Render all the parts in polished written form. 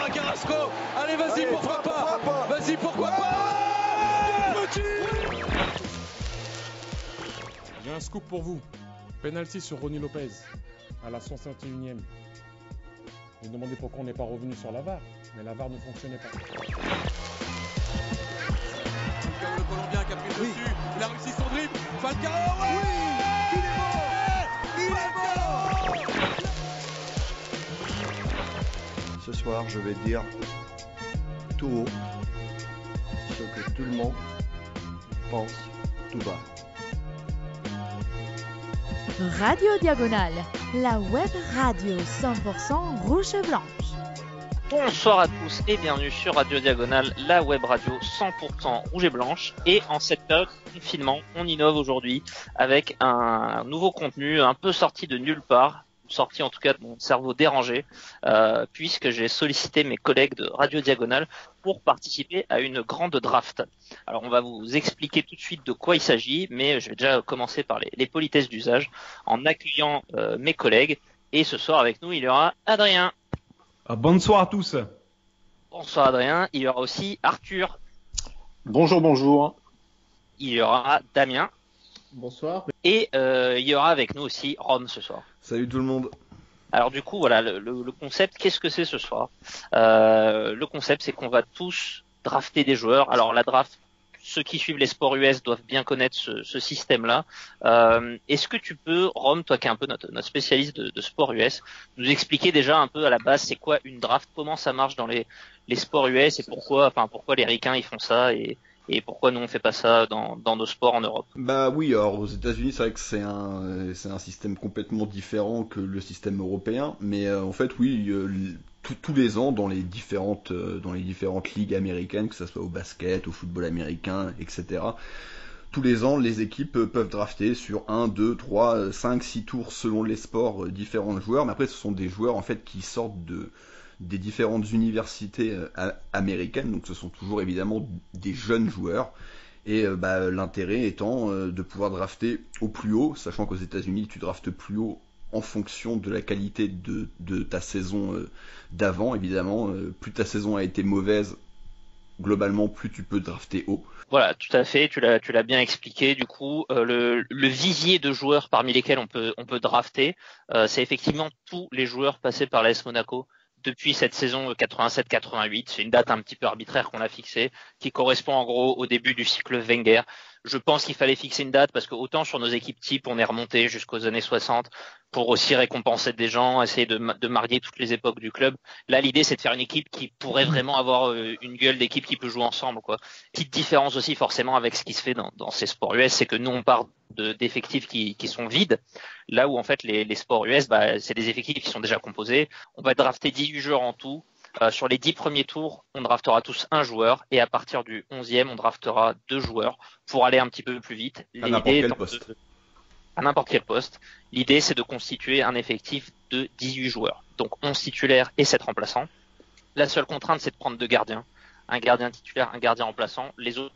à Carrasco. Allez, vas-y, pourquoi pas. Vas-y, pourquoi pas. J'ai un scoop pour vous. Penalty sur Ronny Lopez à la 61e. Vous demandez pourquoi on n'est pas revenu sur la VAR, mais la VAR ne fonctionnait pas. Le Colombien qui a pris dessus, il a réussi son dribble. Falcao, ouais, il est bon. Ce soir, je vais dire tout haut ce que tout le monde pense tout bas. Radio Diagonale, la web radio 100% rouge et blanche. Bonsoir à tous et bienvenue sur Radio Diagonale, la web radio 100% rouge et blanche. Et en cette période de confinement, on innove aujourd'hui avec un nouveau contenu un peu sorti de nulle part, sorti en tout cas de mon cerveau dérangé, puisque j'ai sollicité mes collègues de Radio Diagonale pour participer à une grande draft. Alors on va vous expliquer tout de suite de quoi il s'agit, mais je vais déjà commencer par les politesses d'usage en accueillant mes collègues. Et ce soir avec nous, il y aura Adrien. Bonsoir à tous. Bonsoir Adrien. Il y aura aussi Arthur. Bonjour, bonjour. Il y aura Damien. Bonsoir. Et il y aura avec nous aussi Rome ce soir. Salut tout le monde. Alors du coup, voilà, le concept, qu'est-ce que c'est ce soir ? Le concept, c'est qu'on va tous drafter des joueurs. Alors la draft, ceux qui suivent les sports US doivent bien connaître ce système-là. Est-ce que tu peux, Rome, toi qui es un peu notre spécialiste de sports US, nous expliquer déjà un peu à la base c'est quoi une draft, comment ça marche dans les sports US et pourquoi les ricains ils font ça et pourquoi nous on fait pas ça dans nos sports en Europe? Bah oui, alors aux États-Unis, c'est vrai que c'est un système complètement différent que le système européen, mais en fait oui, tous les ans dans les différentes ligues américaines, que ce soit au basket, au football américain, etc. Tous les ans, les équipes peuvent drafter sur 1, 2, 3, 5, 6 tours selon les sports différents joueurs, mais après ce sont des joueurs en fait qui sortent des différentes universités américaines, donc ce sont toujours évidemment des jeunes joueurs, et l'intérêt étant de pouvoir drafter au plus haut, sachant qu'aux États-Unis tu draftes plus haut en fonction de la qualité de ta saison d'avant, évidemment. Plus ta saison a été mauvaise, globalement, plus tu peux drafter haut. Voilà, tout à fait, tu l'as bien expliqué. Du coup, le visier de joueurs parmi lesquels on peut drafter, c'est effectivement tous les joueurs passés par l'AS Monaco depuis cette saison 87-88. C'est une date un petit peu arbitraire qu'on a fixée, qui correspond en gros au début du cycle Wenger. Je pense qu'il fallait fixer une date parce que autant sur nos équipes types, on est remonté jusqu'aux années 60 pour aussi récompenser des gens, essayer de marier toutes les époques du club. Là, l'idée, c'est de faire une équipe qui pourrait vraiment avoir une gueule d'équipe qui peut jouer ensemble, quoi. Petite différence aussi, forcément, avec ce qui se fait dans ces sports US, c'est que nous, on part d'effectifs qui sont vides. Là où, en fait, les sports US, c'est des effectifs qui sont déjà composés. On va drafter 18 joueurs en tout. Sur les 10 premiers tours, on draftera tous un joueur et à partir du 11e, on draftera 2 joueurs pour aller un petit peu plus vite. À n'importe quel poste. À n'importe quel poste. L'idée, c'est de constituer un effectif de 18 joueurs. Donc 11 titulaires et 7 remplaçants. La seule contrainte, c'est de prendre 2 gardiens. Un gardien titulaire, un gardien remplaçant. Les autres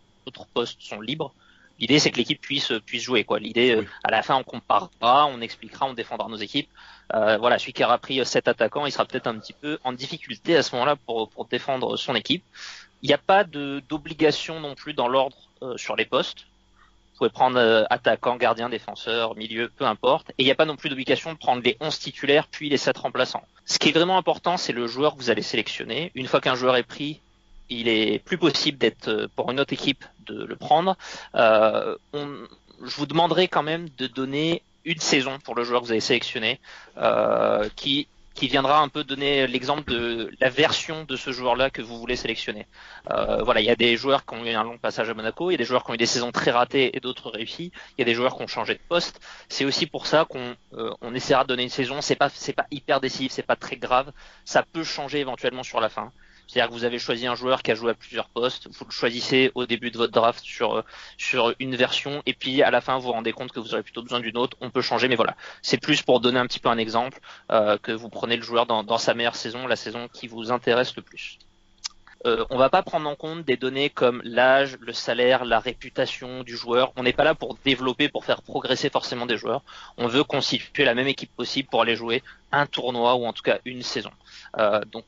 postes sont libres. L'idée, c'est que l'équipe puisse jouer, quoi. L'idée, oui. À la fin, on comparera, on expliquera, on défendra nos équipes. Voilà, celui qui aura pris 7 attaquants, il sera peut-être un petit peu en difficulté à ce moment-là pour défendre son équipe. Il n'y a pas d'obligation non plus dans l'ordre sur les postes. Vous pouvez prendre attaquant, gardien, défenseur, milieu, peu importe. Et il n'y a pas non plus d'obligation de prendre les 11 titulaires puis les 7 remplaçants. Ce qui est vraiment important, c'est le joueur que vous allez sélectionner. Une fois qu'un joueur est pris, il est plus possible d'être pour une autre équipe de le prendre. Je vous demanderai quand même de donner une saison pour le joueur que vous avez sélectionné, qui viendra un peu donner l'exemple de la version de ce joueur-là que vous voulez sélectionner. Voilà, il y a des joueurs qui ont eu un long passage à Monaco, il y a des joueurs qui ont eu des saisons très ratées et d'autres réussies, il y a des joueurs qui ont changé de poste. C'est aussi pour ça qu'on essaiera de donner une saison. C'est pas hyper décisif, c'est pas très grave. Ça peut changer éventuellement sur la fin. C'est-à-dire que vous avez choisi un joueur qui a joué à plusieurs postes, vous le choisissez au début de votre draft sur une version, et puis à la fin vous vous rendez compte que vous aurez plutôt besoin d'une autre, on peut changer, mais voilà. C'est plus pour donner un petit peu un exemple, que vous prenez le joueur dans sa meilleure saison, la saison qui vous intéresse le plus. On va pas prendre en compte des données comme l'âge, le salaire, la réputation du joueur. On n'est pas là pour développer, pour faire progresser forcément des joueurs. On veut constituer la même équipe possible pour aller jouer un tournoi ou en tout cas une saison. Donc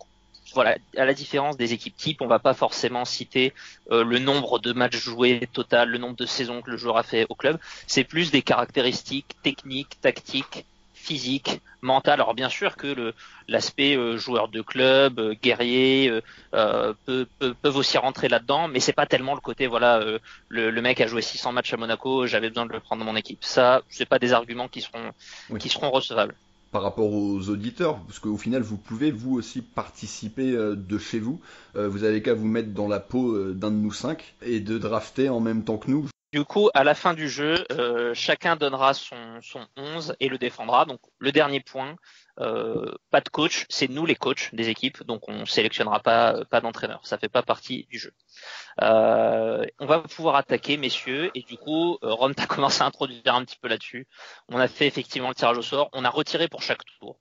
voilà, à la différence des équipes types, on va pas forcément citer le nombre de matchs joués total, le nombre de saisons que le joueur a fait au club. C'est plus des caractéristiques techniques, tactiques, physiques, mentales. Alors bien sûr que l'aspect joueur de club, guerrier, peuvent aussi rentrer là-dedans, mais c'est pas tellement le côté voilà, le mec a joué 600 matchs à Monaco, j'avais besoin de le prendre dans mon équipe. Ça, c'est pas des arguments qui seront recevables. Par rapport aux auditeurs, parce qu'au final, vous pouvez vous aussi participer de chez vous. Vous avez qu'à vous mettre dans la peau d'un de nous 5 et de drafter en même temps que nous. Du coup, à la fin du jeu, chacun donnera son 11 et le défendra. Donc, le dernier point, pas de coach, c'est nous les coachs des équipes, donc on sélectionnera pas d'entraîneur. Ça fait pas partie du jeu. On va pouvoir attaquer, messieurs, et du coup, Ron, t'as commencé à introduire un petit peu là-dessus. On a fait effectivement le tirage au sort. On a retiré pour chaque tour.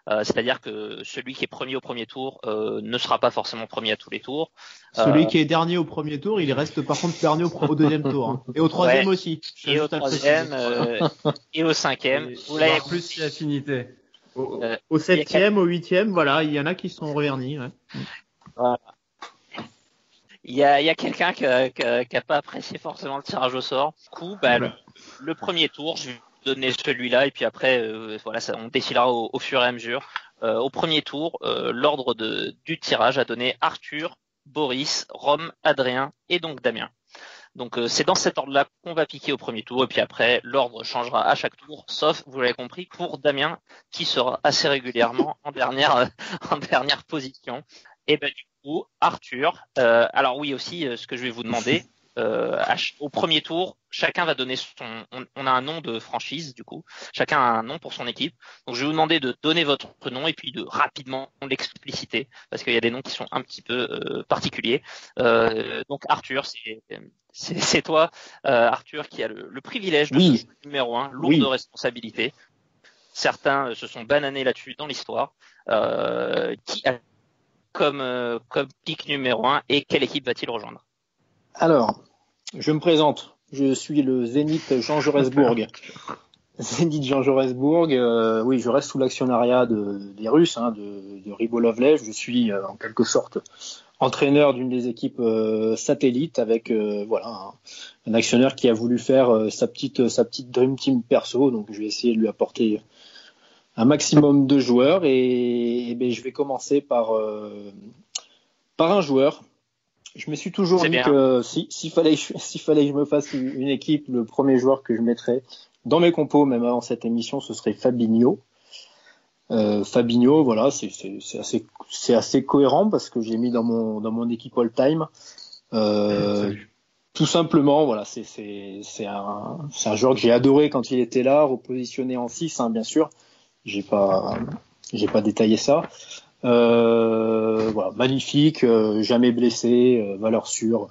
C'est-à-dire que celui qui est premier au premier tour ne sera pas forcément premier à tous les tours. Celui qui est dernier au premier tour, il reste par contre dernier au deuxième tour. Hein. Et au troisième aussi. Et au troisième, et au cinquième. Vous l'avez plus l'affinité. Au septième, au huitième, voilà, il y en a qui sont revernis. Ouais. Voilà. Il y a quelqu'un qui a pas apprécié forcément le tirage au sort. Du coup, le premier tour, je vais donner celui-là et puis après voilà, on défilera au fur et à mesure. Au premier tour, l'ordre du tirage a donné Arthur, Boris, Rome, Adrien et donc Damien. Donc c'est dans cet ordre-là qu'on va piquer au premier tour et puis après l'ordre changera à chaque tour, sauf vous l'avez compris pour Damien qui sera assez régulièrement en dernière position. Et ben du coup Arthur. Alors oui aussi ce que je vais vous demander. Au premier tour, chacun va donner on a un nom de franchise du coup. Chacun a un nom pour son équipe. Donc je vais vous demander de donner votre nom et puis de rapidement l'expliciter parce qu'il y a des noms qui sont un petit peu particuliers. Donc Arthur, c'est toi, Arthur, qui a le privilège de ce numéro 1, lourde responsabilité. Certains se sont bananés là-dessus dans l'histoire. Qui a comme pick numéro 1 et quelle équipe va-t-il rejoindre? Alors, je me présente. Je suis le Zénith Jean Jaurès-Bourg. Zénith Jean Jaurès-Bourg. Oui, je reste sous l'actionnariat des Russes, de Ribolovlev. Je suis en quelque sorte entraîneur d'une des équipes satellites avec un actionnaire qui a voulu faire sa petite dream team perso. Donc, je vais essayer de lui apporter un maximum de joueurs et je vais commencer par un joueur. Je me suis toujours dit que s'il fallait que je me fasse une équipe, le premier joueur que je mettrais dans mes compos, même avant cette émission, ce serait Fabinho. Fabinho, voilà, c'est assez cohérent parce que j'ai mis dans mon équipe all-time. Tout simplement, voilà, c'est un joueur que j'ai adoré quand il était là, repositionné en 6, bien sûr. J'ai pas détaillé ça. Voilà, magnifique, jamais blessé, valeur sûre.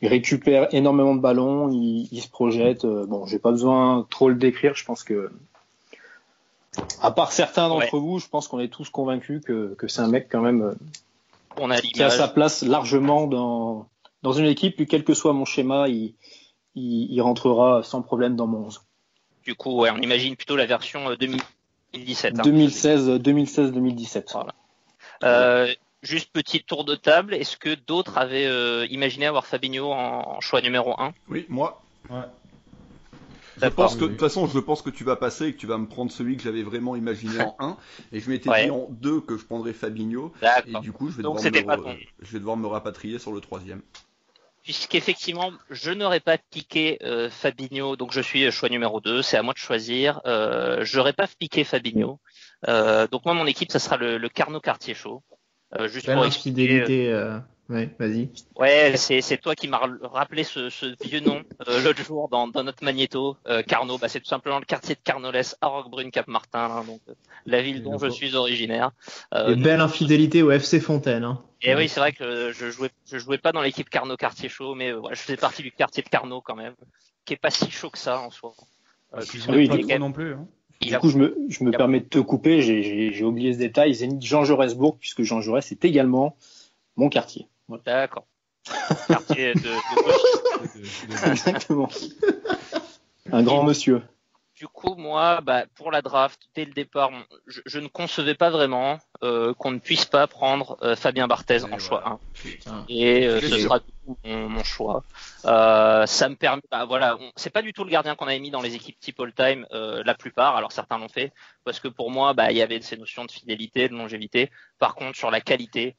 Il récupère énormément de ballons, il se projette. Bon, j'ai pas besoin trop le décrire. Je pense que, à part certains d'entre vous, je pense qu'on est tous convaincus que c'est un mec quand même qui a sa place largement dans une équipe. Puis quel que soit mon schéma, il rentrera sans problème dans mon 11. Du coup, on imagine plutôt la version 2017. 2016-2017. Voilà. Juste petit tour de table. Est-ce que d'autres avaient imaginé avoir Fabinho en choix numéro 1? Oui, moi. Ouais. De toute façon, je pense que tu vas passer et que tu vas me prendre celui que j'avais vraiment imaginé en 1. Et je m'étais dit en 2 que je prendrais Fabinho. D'accord. Et du coup, je vais devoir me rapatrier sur le 3e. Puisqu'effectivement, je n'aurais pas piqué Fabinho, donc je suis choix numéro 2, c'est à moi de choisir. J'aurais pas piqué Fabinho. Donc moi, mon équipe, ça sera le Carnot Quartier Show. Juste pour expliquer. Ouais, vas-y. Ouais, c'est toi qui m'as rappelé ce vieux nom l'autre jour dans notre magnéto. Carnot, c'est tout simplement le quartier de Carnolès à Roquebrune Cap-Martin, donc la ville dont je suis originaire. Et belle infidélité au FC Fontaine. Hein. Et oui, c'est vrai que je jouais pas dans l'équipe Carnot Quartier Chaud, mais je faisais partie du quartier de Carnot quand même, qui est pas si chaud que ça en soi. Oui, pas trop non plus. Hein. Du coup, je me permets de te couper. J'ai oublié ce détail. Zénith Jean Jaurès-Bourg, puisque Jean Jaurès est également mon quartier. Voilà. D'accord. Quartier de Exactement. Un grand monsieur. Du coup, moi, pour la draft, dès le départ, je ne concevais pas vraiment. qu'on ne puisse pas prendre Fabien Barthez en choix 1. Putain. Et ce sera du coup mon choix. Ça me permet, c'est pas du tout le gardien qu'on avait mis dans les équipes type all-time, la plupart. Alors certains l'ont fait parce que pour moi, il y avait ces notions de fidélité, de longévité. Par contre, sur la qualité,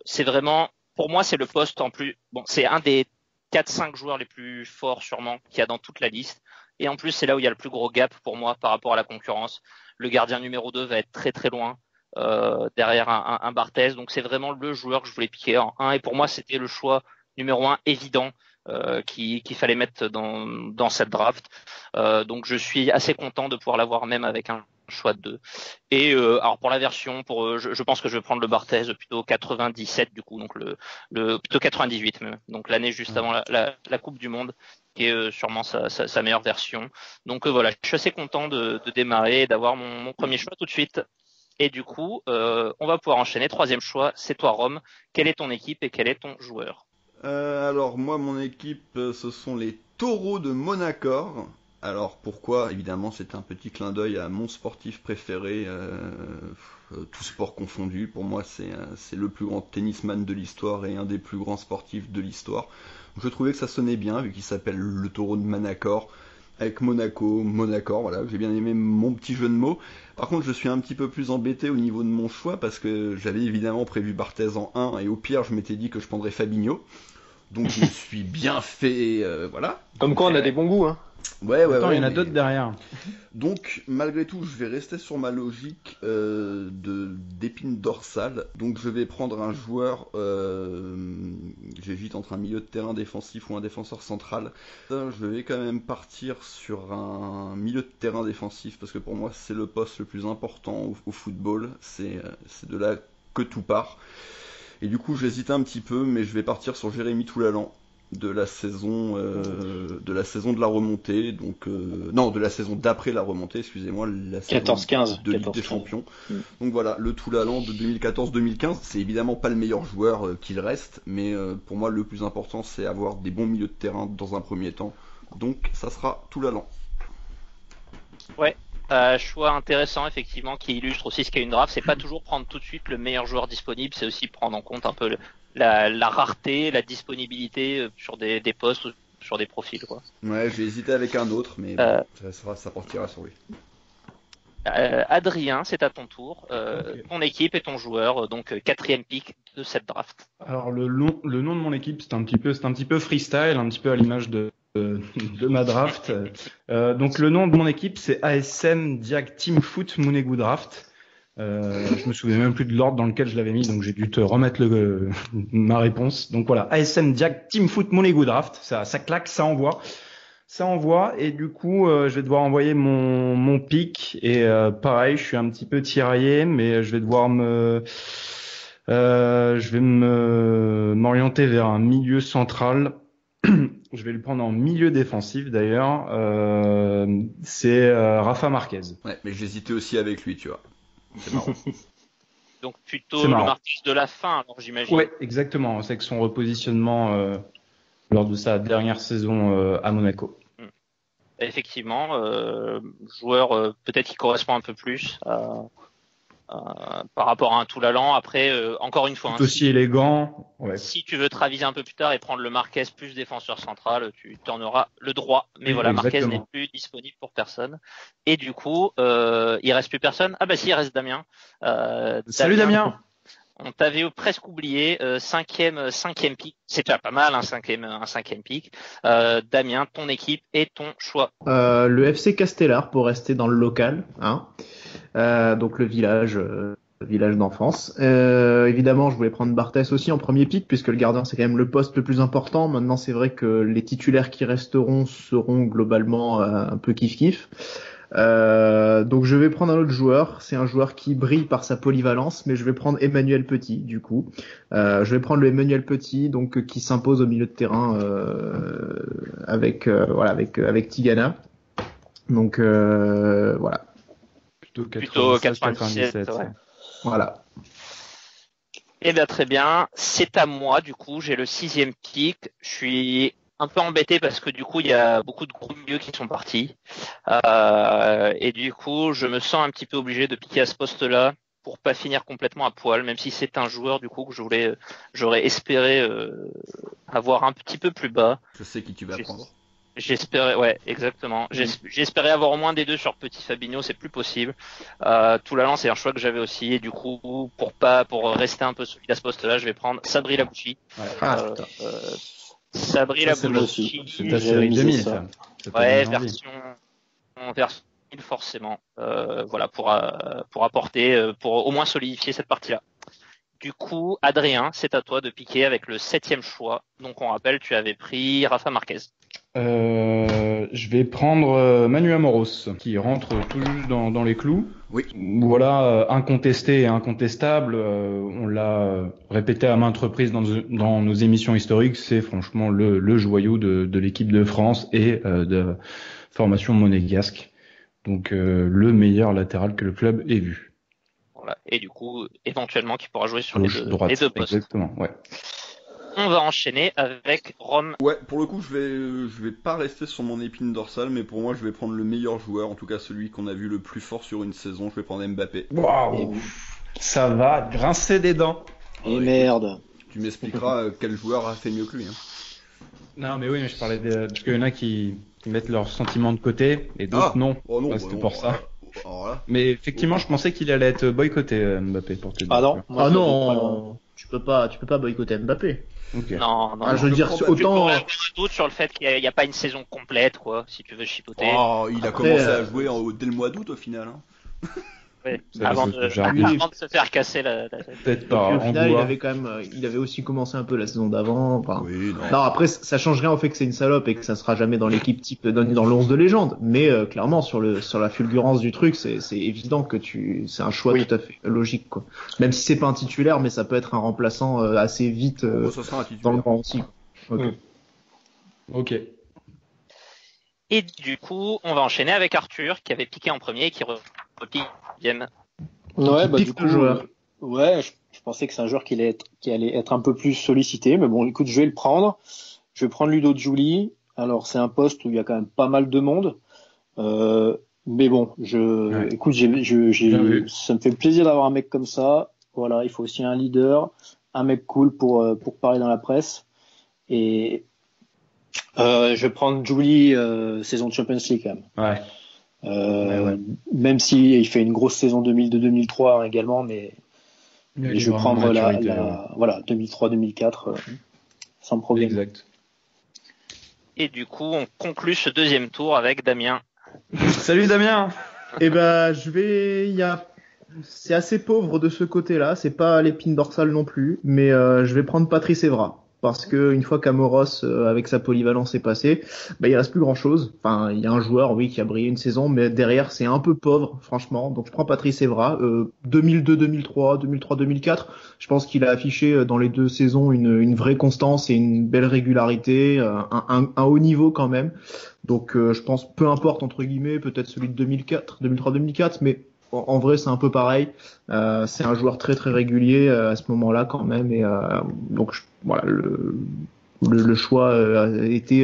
c'est vraiment, pour moi, c'est le poste en plus. Bon, c'est un des 4-5 joueurs les plus forts sûrement qu'il y a dans toute la liste. Et en plus, c'est là où il y a le plus gros gap pour moi par rapport à la concurrence. Le gardien numéro 2 va être très très loin derrière un Barthez. Donc c'est vraiment le joueur que je voulais piquer en 1. Et pour moi, c'était le choix numéro 1 évident qu'il fallait mettre dans cette draft. Donc je suis assez content de pouvoir l'avoir même avec un choix de 2. Et alors pour la version, je pense que je vais prendre le Barthez plutôt 97 du coup, donc le plutôt 98 même. Donc l'année juste avant la Coupe du Monde, qui est sûrement sa meilleure version. Donc voilà, je suis assez content de démarrer et d'avoir mon premier choix tout de suite. Et du coup, on va pouvoir enchaîner. Troisième choix, c'est toi Rome. Quelle est ton équipe et quel est ton joueur? Alors moi, mon équipe, ce sont les Taureaux de Monaco. Alors pourquoi? Évidemment, c'est un petit clin d'œil à mon sportif préféré, tout sport confondu. Pour moi, c'est le plus grand tennisman de l'histoire et un des plus grands sportifs de l'histoire. Je trouvais que ça sonnait bien, vu qu'il s'appelle le Taureau de Manacor, avec Monaco, voilà, j'ai bien aimé mon petit jeu de mots. Par contre, je suis un petit peu plus embêté au niveau de mon choix, parce que j'avais évidemment prévu Barthez en 1, et au pire, je m'étais dit que je prendrais Fabinho. Donc je me suis bien fait, voilà. Comme quoi, on a des bons goûts, hein. Ouais, Attends, il y en a d'autres derrière. Donc, malgré tout, je vais rester sur ma logique d'épine dorsale. Donc, je vais prendre un joueur. J'hésite entre un milieu de terrain défensif ou un défenseur central. Je vais quand même partir sur un milieu de terrain défensif parce que pour moi, c'est le poste le plus important au football. C'est de là que tout part. Et du coup, j'hésite un petit peu, mais je vais partir sur Jérémy Toulalan. De la saison de la remontée, donc non, de la saison d'après la remontée, excusez-moi, la saison 14-15 de Ligue des Champions. Donc voilà, le Toulalan de 2014-2015, c'est évidemment pas le meilleur joueur qu'il reste, mais pour moi le plus important c'est avoir des bons milieux de terrain dans un premier temps. Donc ça sera Toulalan. Ouais. Choix intéressant effectivement qui illustre aussi ce qu'est une draft, c'est pas toujours prendre tout de suite le meilleur joueur disponible, c'est aussi prendre en compte un peu la rareté, la disponibilité sur des postes, sur des profils quoi. Ouais, j'ai hésité avec un autre, mais ça partira sur lui. Adrien, c'est à ton tour. Ton équipe et ton joueur, donc 4e pick de cette draft. Alors le nom de mon équipe, c'est un petit peu freestyle, un petit peu à l'image de ma draft. Donc le nom de mon équipe, c'est ASM Diag Team Foot Mounegou Draft. Je me souviens même plus de l'ordre dans lequel je l'avais mis, donc j'ai dû te remettre ma réponse. Donc voilà, ASM Diag Team Foot Mounegou Draft. Ça claque, ça envoie. Et du coup, je vais devoir envoyer mon pick. Et pareil, je suis un petit peu tiraillé, mais je vais devoir m'orienter vers un milieu central. Je vais le prendre en milieu défensif d'ailleurs. C'est Rafa Marquez. Ouais, mais j'hésitais aussi avec lui, tu vois. C'est marrant. Donc plutôt le Marquez de la fin, alors j'imagine. Ouais, exactement. C'est que son repositionnement lors de sa dernière saison à Monaco. Effectivement, joueur peut-être qui correspond un peu plus par rapport à un Toulalan. Après, encore une fois, tout aussi élégant. Ouais. Si tu veux te raviser un peu plus tard et prendre le Marquez plus défenseur central, tu t'en auras le droit. Mais voilà, exactement. Marquez n'est plus disponible pour personne. Et du coup, il reste plus personne. Ah bah si, il reste Damien. Salut Damien. On t'avait presque oublié, cinquième pick. C'est déjà pas mal, un cinquième pick. Damien, ton équipe et ton choix. Le FC Castellar pour rester dans le local, hein. Donc le village d'enfance. Évidemment, je voulais prendre Barthez aussi en premier pick puisque le gardien c'est quand même le poste le plus important. Maintenant, c'est vrai que les titulaires qui resteront seront globalement un peu kiff-kiff. Donc je vais prendre un autre joueur, c'est un joueur qui brille par sa polyvalence, mais je vais prendre Emmanuel Petit du coup. Je vais prendre le Emmanuel Petit donc qui s'impose au milieu de terrain avec Tigana. Donc voilà. Plutôt 97, ouais. Voilà. Eh bien très bien, c'est à moi du coup, j'ai le 6e pick, je suis un peu embêté parce que du coup il y a beaucoup de gros milieux qui sont partis et du coup je me sens un petit peu obligé de piquer à ce poste-là pour pas finir complètement à poil, même si c'est un joueur du coup que j'aurais espéré avoir un petit peu plus bas. Je sais qui tu vas prendre. J'espérais, ouais, exactement. J'espérais avoir au moins des deux sur Petit Fabinho, c'est plus possible. Tout l'allant, c'est un choix que j'avais aussi, et du coup, pour rester un peu solide à ce poste-là, je vais prendre Sabri Labouchi. Ouais. Sabri Labouchi. C'est ta série 2000, ça. Ouais, version 1000 forcément. Voilà, pour apporter, pour au moins solidifier cette partie-là. Du coup, Adrien, c'est à toi de piquer avec le 7e choix. Donc, on rappelle, tu avais pris Rafa Marquez. Je vais prendre Manu Amoros, qui rentre tout juste dans les clous. Oui. Voilà, incontesté et incontestable. On l'a répété à maintes reprises dans nos émissions historiques. C'est franchement le joyau de l'équipe de France et de formation monégasque. Donc, le meilleur latéral que le club ait vu. Voilà. Et du coup, éventuellement, qui pourra jouer sur Gauche, droite, les deux postes. Exactement, ouais. On va enchaîner avec Rome. Ouais, pour le coup, je vais pas rester sur mon épine dorsale, mais pour moi, je vais prendre le meilleur joueur, en tout cas celui qu'on a vu le plus fort sur une saison. Je vais prendre Mbappé. Waouh, ça va grincer des dents. Et merde. Tu m'expliqueras quel joueur a fait mieux que lui. Hein. Non, mais oui, mais je parlais parce qu'il y en a qui mettent leurs sentiments de côté et d'autres non. Oh non, C'était pour ça. Alors là. Mais effectivement, je pensais qu'il allait être boycotté, Mbappé, pour te dire. Ah non. Ah non, tu peux pas boycotter Mbappé. Ok. Non. Ah, je veux dire, Tu autant. pourrais avoir un doute sur le fait qu'il n'y a pas une saison complète, quoi, si tu veux chipoter. Oh, il a Après, commencé à jouer dès le mois d'août au final. Hein. Ouais. Ça, Avant c'est de ce que j'ai envie. avant de se faire casser la Peut-être Et pas. puis, au en final, vouloir. il avait aussi commencé un peu la saison d'avant. Enfin, Oui, non. non, après, ça change rien au fait que c'est une salope et que ça sera jamais dans l'équipe type, dans le 11 de légende. Mais clairement, sur la fulgurance du truc, c'est évident que c'est un choix tout à fait logique, quoi. Même si c'est pas un titulaire, mais ça peut être un remplaçant assez vite Ça sera un titulaire. dans le banc aussi. Ok. Ok. Et du coup, on va enchaîner avec Arthur, qui avait piqué en premier et qui repique deuxième. Ouais, bah pique du coup, le joueur. Ouais, je pensais que c'est un joueur qui allait être un peu plus sollicité, mais bon, écoute, je vais le prendre. Je vais prendre Ludo Giuli. Alors, c'est un poste où il y a quand même pas mal de monde. Mais bon, écoute, ça me fait plaisir d'avoir un mec comme ça. Voilà, il faut aussi un leader, un mec cool pour parler dans la presse. Et je vais prendre Giuli saison de Champions League quand même. Ouais. Ouais. Même si il fait une grosse saison 2002-2003 également, mais je vais prendre voilà 2003-2004 sans problème. Exact. Et du coup, on conclut ce deuxième tour avec Damien. Salut Damien. Eh ben, c'est assez pauvre de ce côté-là. C'est pas l'épine dorsale non plus, mais je vais prendre Patrice Evra. Parce que une fois qu'Amoros avec sa polyvalence est passé, il reste plus grand chose. Enfin, il y a un joueur, oui, qui a brillé une saison, mais derrière c'est un peu pauvre, franchement. Donc je prends Patrice Evra, 2002-2003, 2003-2004. Je pense qu'il a affiché dans les deux saisons une vraie constance et une belle régularité, un haut niveau quand même. Donc je pense, peu importe entre guillemets, peut-être celui de 2003-2004, mais en vrai, c'est un peu pareil. C'est un joueur très très régulier à ce moment-là quand même, et donc voilà, le choix a été,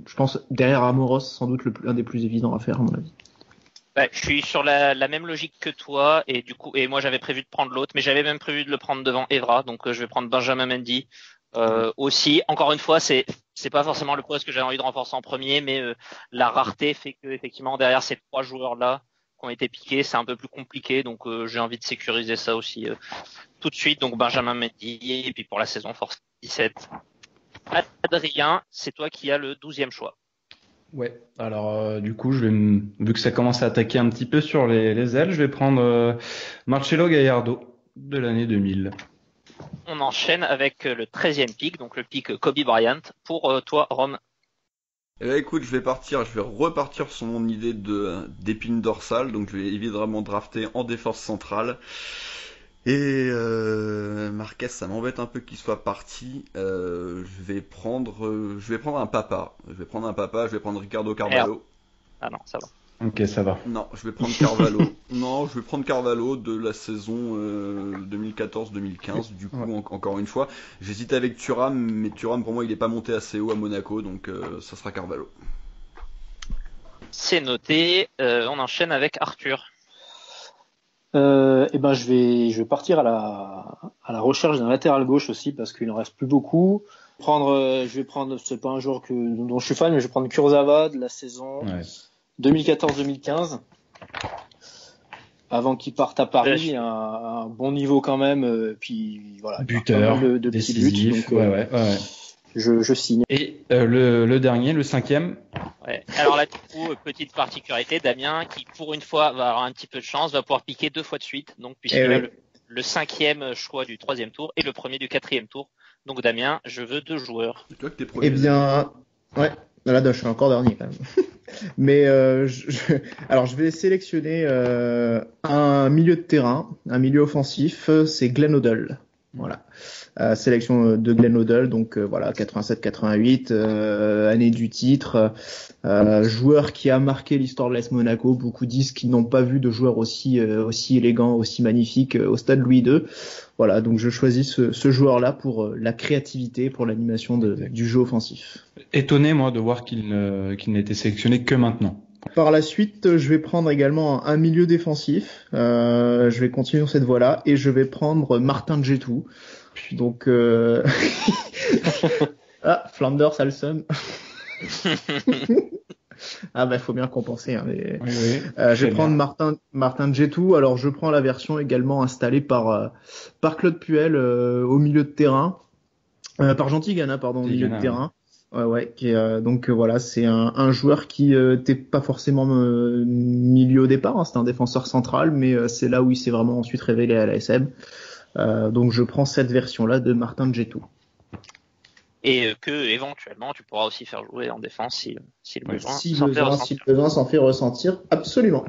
je pense, derrière Amoros, sans doute un des plus évidents à faire à mon avis. Ouais, je suis sur la même logique que toi, et du coup, et moi j'avais prévu de prendre l'autre, mais j'avais même prévu de le prendre devant Evra, donc je vais prendre Benjamin Mendy. Aussi, encore une fois, c'est pas forcément le poste que j'avais envie de renforcer en premier, mais la rareté fait que effectivement derrière ces trois joueurs-là qui ont été piqués, c'est un peu plus compliqué, donc j'ai envie de sécuriser ça aussi tout de suite. Donc Benjamin Mendy, et puis pour la saison Force 17. Adrien, c'est toi qui as le 12e choix. Ouais. Alors du coup, vu que ça commence à attaquer un petit peu sur les ailes, je vais prendre Marcelo Gallardo de l'année 2000. On enchaîne avec le 13e pick, donc le pick Kobe Bryant. Pour toi, Rome. Eh bien, écoute, je vais repartir sur mon idée d'épine dorsale, donc je vais évidemment drafter en défense centrale. Et Marquez, ça m'embête un peu qu'il soit parti. Je vais prendre un papa. Je vais prendre Ricardo Carvalho. Ah non, ça va. Ok, ça va. Non, je vais prendre Carvalho. Non, je vais prendre Carvalho de la saison 2014-2015. Du coup, encore une fois, j'hésite avec Thuram, mais Thuram pour moi il est pas monté assez haut à Monaco, donc ça sera Carvalho. C'est noté. On enchaîne avec Arthur. Je vais partir à la recherche d'un latéral gauche aussi parce qu'il en reste plus beaucoup. C'est pas un joueur dont je suis fan, mais je vais prendre Kurzawa de la saison 2014-2015. Avant qu'il parte à Paris, un bon niveau quand même, puis voilà. Buteur, de décisif, buts, donc, je signe. Et le dernier, le 5e. Ouais. Alors là, du coup, petite particularité, Damien, qui pour une fois va avoir un petit peu de chance, va pouvoir piquer 2 fois de suite, donc puisqu'il a le 5e choix du 3e tour et le premier du 4e tour. Donc Damien, je veux 2 joueurs. C'est toi que t'es premier. Eh bien, ouais. Là, je suis encore dernier quand même. Mais alors, je vais sélectionner un milieu de terrain, un milieu offensif. C'est Glenn Hoddle. Voilà. Sélection de Glenn Hoddle, donc voilà, 87-88, année du titre, joueur qui a marqué l'histoire de l'AS Monaco. Beaucoup disent qu'ils n'ont pas vu de joueur aussi élégant, aussi magnifique au stade Louis II. Voilà, donc je choisis ce joueur-là pour la créativité, pour l'animation du jeu offensif. Étonné, moi, de voir qu'il n'a été sélectionné que maintenant. Par la suite, je vais prendre également un milieu défensif. Je vais continuer dans cette voie-là et je vais prendre Martin Djetou. Donc, Flanders, ça le somme. Faut bien compenser. Hein, mais... je vais prendre Martin Djetou. Alors, je prends la version également installée par Claude Puel au milieu de terrain, par Jean Tigana, au milieu de terrain. Donc voilà, c'est un joueur qui n'était pas forcément milieu au départ, hein, c'était un défenseur central, mais c'est là où il s'est vraiment ensuite révélé à l'ASM. Donc je prends cette version-là de Martin Djetou. Et que éventuellement tu pourras aussi faire jouer en défense si le besoin si le besoin s'en fait ressentir, absolument.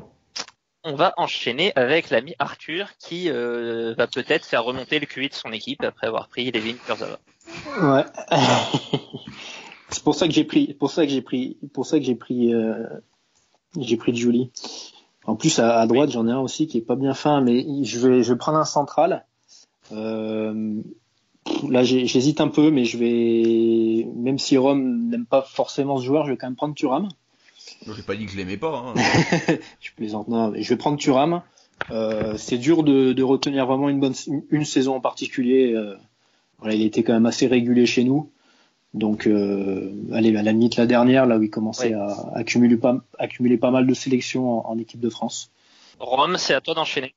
On va enchaîner avec l'ami Arthur qui va peut-être faire remonter le QI de son équipe après avoir pris Levin Kurzawa. Ouais. C'est pour ça que j'ai pris Julie. En plus à droite, j'en ai un aussi qui est pas bien fin, mais je vais prendre un central. Là, j'hésite un peu, mais même si Rome n'aime pas forcément ce joueur, je vais quand même prendre Thuram. J'ai pas dit que je l'aimais pas. Je plaisante. Non, je vais prendre Thuram. C'est dur de retenir vraiment une saison en particulier. Il était quand même assez régulier chez nous. Donc, à la limite la dernière, là où il commençait à accumuler pas mal de sélections en équipe de France. Rome, c'est à toi d'enchaîner.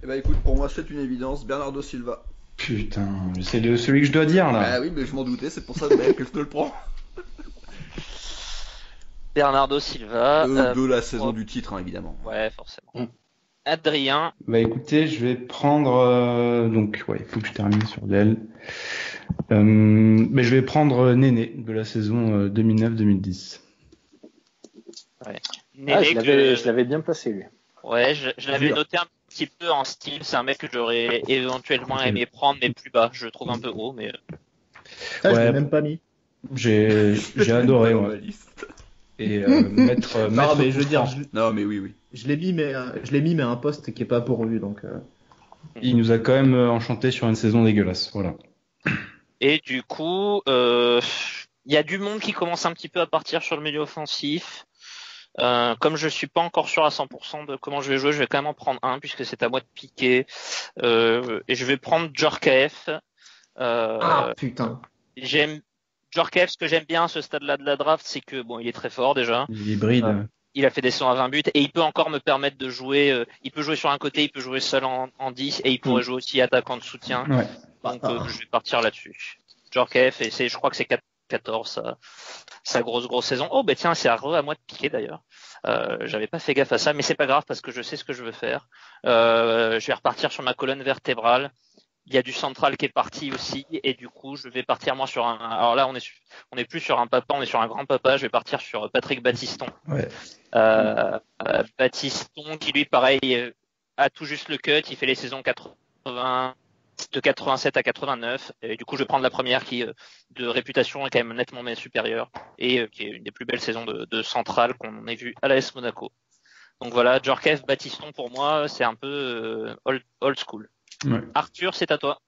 Eh ben écoute, pour moi c'est une évidence, Bernardo Silva. Putain, c'est celui que je dois dire là. Ah oui, mais je m'en doutais, c'est pour ça que je te le prends. Bernardo Silva. De la saison du titre, hein, évidemment. Ouais, forcément. Adrien. Écoutez, je vais prendre il faut que je termine sur l'aile. Mais je vais prendre Néné de la saison 2009-2010. Ouais. Néné, je l'avais bien placé lui. Ouais, je l'avais noté un petit peu en style. C'est un mec que j'aurais éventuellement aimé prendre, mais plus bas. Je le trouve un peu haut, mais. Je l'ai même pas mis. J'ai adoré. Ouais. Et mettre. Non, mais je veux dire. Non, mais oui. Je l'ai mis, mais à un poste qui est pas pourvu, donc. Il nous a quand même enchanté sur une saison dégueulasse, voilà. Et du coup, il y a du monde qui commence un petit peu à partir sur le milieu offensif. Comme je suis pas encore sûr à 100% de comment je vais jouer, je vais quand même en prendre un puisque c'est à moi de piquer. Et je vais prendre Djorkaeff. Putain. Djorkaeff, ce que j'aime bien à ce stade-là de la draft, c'est que il est très fort déjà. Il est hybride. Il a fait des 100 à 20 buts et il peut encore me permettre de jouer. Il peut jouer sur un côté, il peut jouer seul en 10 et il pourrait jouer aussi attaquant de soutien. Ouais. Donc je vais partir là-dessus. Djorkaeff, et je crois que c'est 14 sa grosse saison. Oh tiens, c'est à moi de piquer d'ailleurs. J'avais pas fait gaffe à ça, mais c'est pas grave parce que je sais ce que je veux faire. Je vais repartir sur ma colonne vertébrale. Il y a du central qui est parti aussi, et du coup, je vais partir moi sur un. Alors là, on est plus sur un papa, on est sur un grand papa. Je vais partir sur Patrick Battiston. Ouais. Battiston qui lui, pareil, a tout juste le cut. Il fait les saisons 80, de 87 à 89. Et du coup, je vais prendre la première qui, de réputation, est quand même nettement supérieure et qui est une des plus belles saisons de centrale qu'on ait vu à l'AS Monaco. Donc voilà, Djorkaeff, Battiston pour moi, c'est un peu old school. Ouais. Arthur, c'est à toi.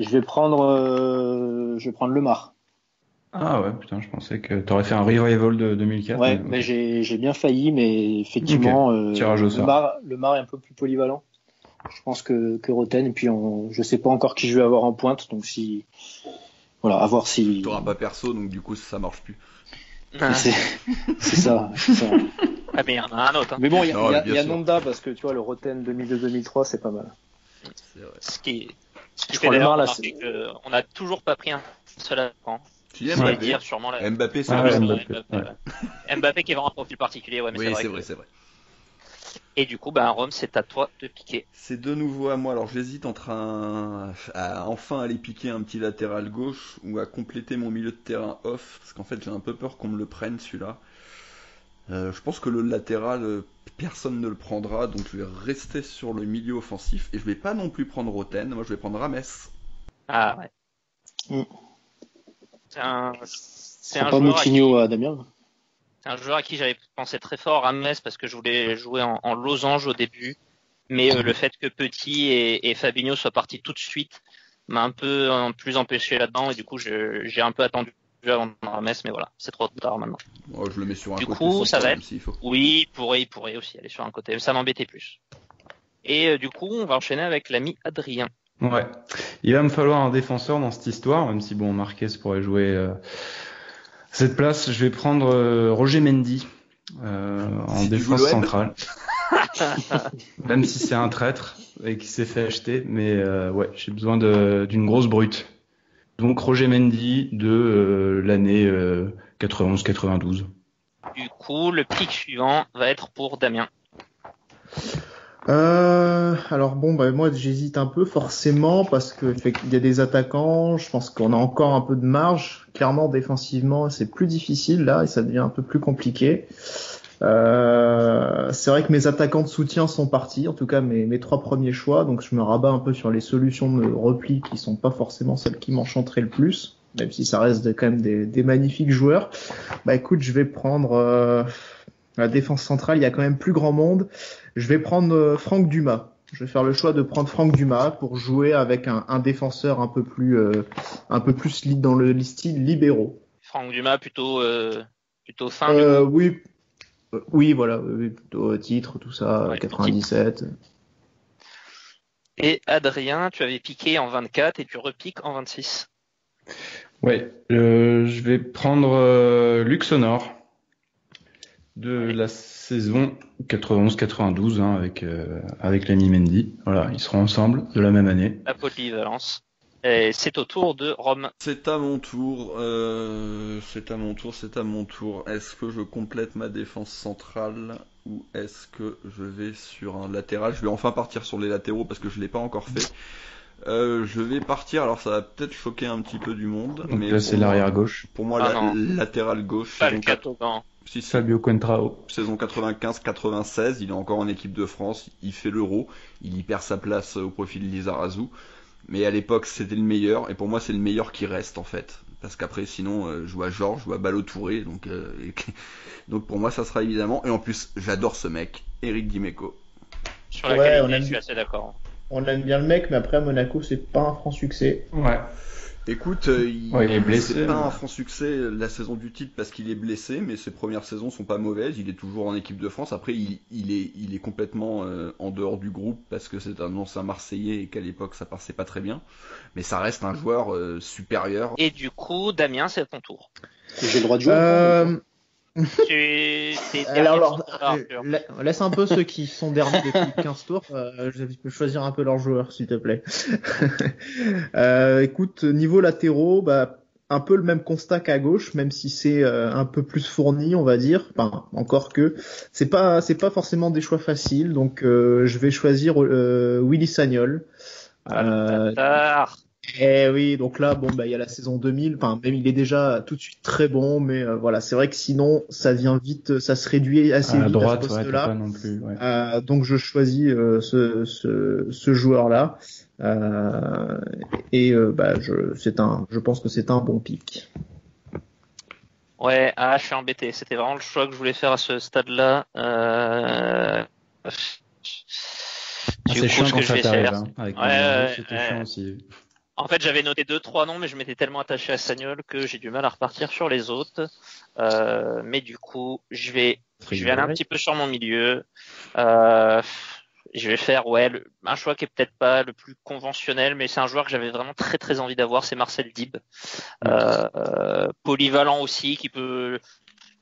Je vais prendre Lemar. Ah ouais, putain, je pensais que t'aurais fait un revival de 2004. Ouais, mais j'ai bien failli, mais effectivement, Tirage au sort. Lemar est un peu plus polyvalent. Je pense que Roten. Et puis je sais pas encore qui je vais avoir en pointe, donc voilà, à voir si. T'auras pas perso, donc du coup ça marche plus. C'est ça. Ah, mais il y en a un autre. Hein. Mais bon, il y a bien sûr. Nonda parce que tu vois le Roten 2002-2003, c'est pas mal. C'est vrai. Ce qui Je fait crois le d'ailleurs Mar, là, remarquer qu'on n'a toujours pas pris un seul attaquant. Si, Je vais Mbappé. dire sûrement la... Mbappé, c'est Ah, vrai. ouais, Mbappé, Mbappé, ouais. Mbappé qui est vraiment un profil particulier, ouais, mais Oui, c'est vrai. c'est vrai. Et du coup, Rome, c'est à toi de piquer. C'est de nouveau à moi. Alors j'hésite entre à enfin aller piquer un petit latéral gauche ou à compléter mon milieu de terrain off, parce qu'en fait j'ai un peu peur qu'on me le prenne celui-là. Je pense que le latéral, personne ne le prendra, donc je vais rester sur le milieu offensif et je vais pas non plus prendre Roten. Moi je vais prendre Rames. Ah ouais. Mm. C'est un pas joueur Moutinho à Damien. C'est un joueur à qui j'avais pensé très fort, Rames, parce que je voulais jouer en losange au début. Mais le fait que Petit et Fabinho soient partis tout de suite m'a un peu plus empêché là-dedans. Et du coup, j'ai un peu attendu avant Rames, mais voilà, c'est trop tard maintenant. Oh, je le mets sur un Du côté. coup, sans ça va problème, être... s'il faut. Oui, il pourrait aussi aller sur un côté, mais ça m'embêtait plus. Et du coup, on va enchaîner avec l'ami Adrien. Ouais. Il va me falloir un défenseur dans cette histoire, même si bon, Marquez pourrait jouer cette place. Je vais prendre Roger Mendy en Si tu joues défense l'OM. centrale. Même si c'est un traître et qui s'est fait acheter, mais ouais, j'ai besoin d'une grosse brute. Donc Roger Mendy de l'année 91-92. Du coup, le pic suivant va être pour Damien. Alors bon, moi j'hésite un peu forcément parce que il y a des attaquants, je pense qu'on a encore un peu de marge. Clairement défensivement c'est plus difficile là et ça devient un peu plus compliqué. C'est vrai que mes attaquants de soutien sont partis, en tout cas mes 3 premiers choix, donc je me rabats un peu sur les solutions de repli qui sont pas forcément celles qui m'enchanteraient le plus, même si ça reste quand même des magnifiques joueurs. Écoute, je vais prendre la défense centrale, il y a quand même plus grand monde. Je vais prendre Franck Dumas. Je vais faire le choix de prendre Franck Dumas pour jouer avec un défenseur un peu plus dans le style libéraux. Franck Dumas plutôt fin. Oui, voilà, plutôt titre, tout ça, Ouais, 97. Et Adrien, tu avais piqué en 24 et tu repiques en 26. Ouais, je vais prendre Luxonor de la saison 91-92 avec l'ami Mendy. Voilà, ils seront ensemble de la même année. La polyvalence. Et c'est au tour de Rome. C'est à mon tour. Est-ce que je complète ma défense centrale ou est-ce que je vais sur un latéral? Je vais enfin partir sur les latéraux parce que je l'ai pas encore fait. Je vais partir. Alors ça va peut-être choquer un petit peu du monde. Donc mais là, c'est l'arrière gauche. Pour moi, latéral gauche. Pas le Catogan. Fabio Contrao. Saison 95-96, il est encore en équipe de France, il fait l'Euro, il y perd sa place au profit de Lizarazu. Mais à l'époque, c'était le meilleur, et pour moi, c'est le meilleur qui reste en fait. Parce qu'après, sinon, je joue à Georges, je joue à Balotouré, donc pour moi, ça sera évidemment. Et en plus, j'adore ce mec, Eric Dimeco. Sur la qualité, je suis assez d'accord. On aime bien le mec, mais après, à Monaco, c'est pas un franc succès. Ouais. Écoute, il est blessé. C'est pas un franc succès la saison du titre parce qu'il est blessé, mais ses premières saisons sont pas mauvaises. Il est toujours en équipe de France. Après, il est complètement en dehors du groupe parce que c'est un ancien Marseillais et qu'à l'époque ça passait pas très bien. Mais ça reste un joueur supérieur. Et du coup, Damien, c'est ton tour. J'ai le droit de jouer. Laisse un peu ceux qui sont derniers depuis 15 tours. Je peux choisir un peu leurs joueurs, s'il te plaît. Écoute, niveau latéraux, un peu le même constat qu'à gauche, même si c'est un peu plus fourni, on va dire. Enfin, encore que c'est pas forcément des choix faciles. Donc, je vais choisir Willy Sagnol. Et oui, donc là, il y a la saison 2000. Enfin, même il est déjà tout de suite très bon, mais voilà, c'est vrai que sinon, ça vient vite, ça se réduit assez vite droite, à ce poste-là. pas non plus. Ouais. Donc je choisis ce joueur-là. Je pense que c'est un bon pick. Ouais, je suis embêté. C'était vraiment le choix que je voulais faire à ce stade-là. C'est chiant quand ça t'arrive. Avec c'était chiant aussi. En fait, j'avais noté 2-3 noms, mais je m'étais tellement attaché à Sagnol que j'ai du mal à repartir sur les autres. Mais du coup, je vais aller un petit peu sur mon milieu. Je vais faire un choix qui est peut-être pas le plus conventionnel, mais c'est un joueur que j'avais vraiment très très envie d'avoir, c'est Marcel Dib. Polyvalent aussi, qui peut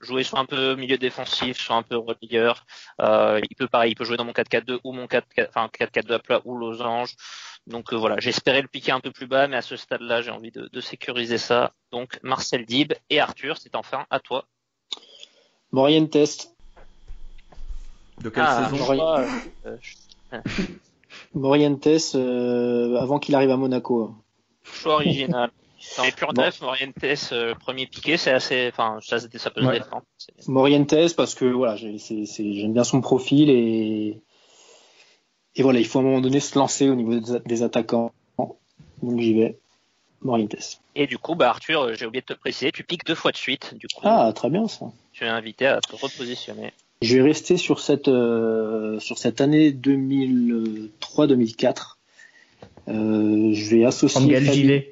jouer soit un peu milieu défensif, soit un peu relayeur. Il peut jouer dans mon 4-4-2 ou mon 4-4-2 à plat ou losange. Donc voilà, j'espérais le piquer un peu plus bas, mais à ce stade-là, j'ai envie de sécuriser ça. Donc Marcel Dib et Arthur, c'est enfin à toi. Morientes. De quelle saison? Morientes, avant qu'il arrive à Monaco. Choix original. Dans les purs neufs, Morientes, premier piqué, c'est assez, ça peut se défendre. Morientes, parce que voilà, j'aime bien son profil et voilà, il faut à un moment donné se lancer au niveau des attaquants. Donc j'y vais. Morientes. Et du coup, Arthur, j'ai oublié de te préciser, tu piques 2 fois de suite. Du coup, très bien ça. Tu es invité à te repositionner. Je vais rester sur cette année 2003-2004. Je vais associer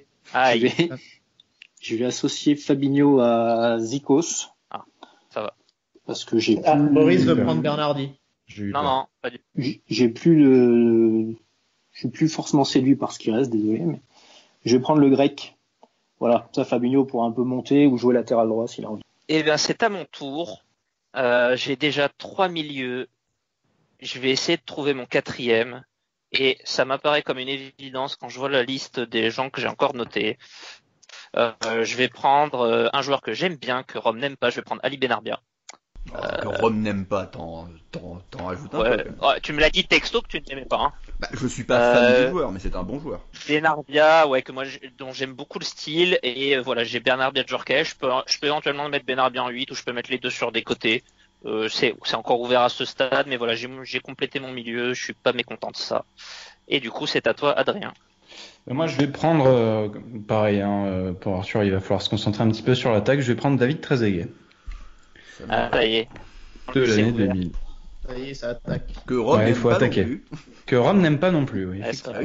je vais associer Fabinho à Zikos. Ah, ça va. Parce que j'ai Boris veut prendre Bernardi. Non, pas du tout. Je suis plus forcément séduit par ce qui reste, désolé, mais je vais prendre le grec. Voilà, ça Fabinho pourra un peu monter ou jouer latéral droit s'il a envie. Eh bien, c'est à mon tour. J'ai déjà 3 milieux. Je vais essayer de trouver mon 4e. Et ça m'apparaît comme une évidence quand je vois la liste des gens que j'ai encore notés. Je vais prendre un joueur que j'aime bien, que Rome n'aime pas. Je vais prendre Ali Benarbia. Que Rome n'aime pas, t'en rajoutes un peu. Ouais, tu me l'as dit texto que tu ne l'aimais pas. Hein. Je suis pas fan du joueur, mais c'est un bon joueur. Benarbia, dont j'aime beaucoup le style. Et voilà, j'ai Benarbia de Djorkaeff. Je peux éventuellement mettre Benarbia en 8 ou je peux mettre les deux sur des côtés. C'est encore ouvert à ce stade, mais voilà, j'ai complété mon milieu, je suis pas mécontent de ça. Et du coup, c'est à toi, Adrien. Moi, je vais prendre, pareil, pour Arthur, il va falloir se concentrer un petit peu sur l'attaque. Je vais prendre David Trezeguet. Ça y est. De l'année 2000. Ça y est, ça attaque. Que Rome n'aime faut pas attaquer. non plus. Que Rome n'aime pas non plus, oui.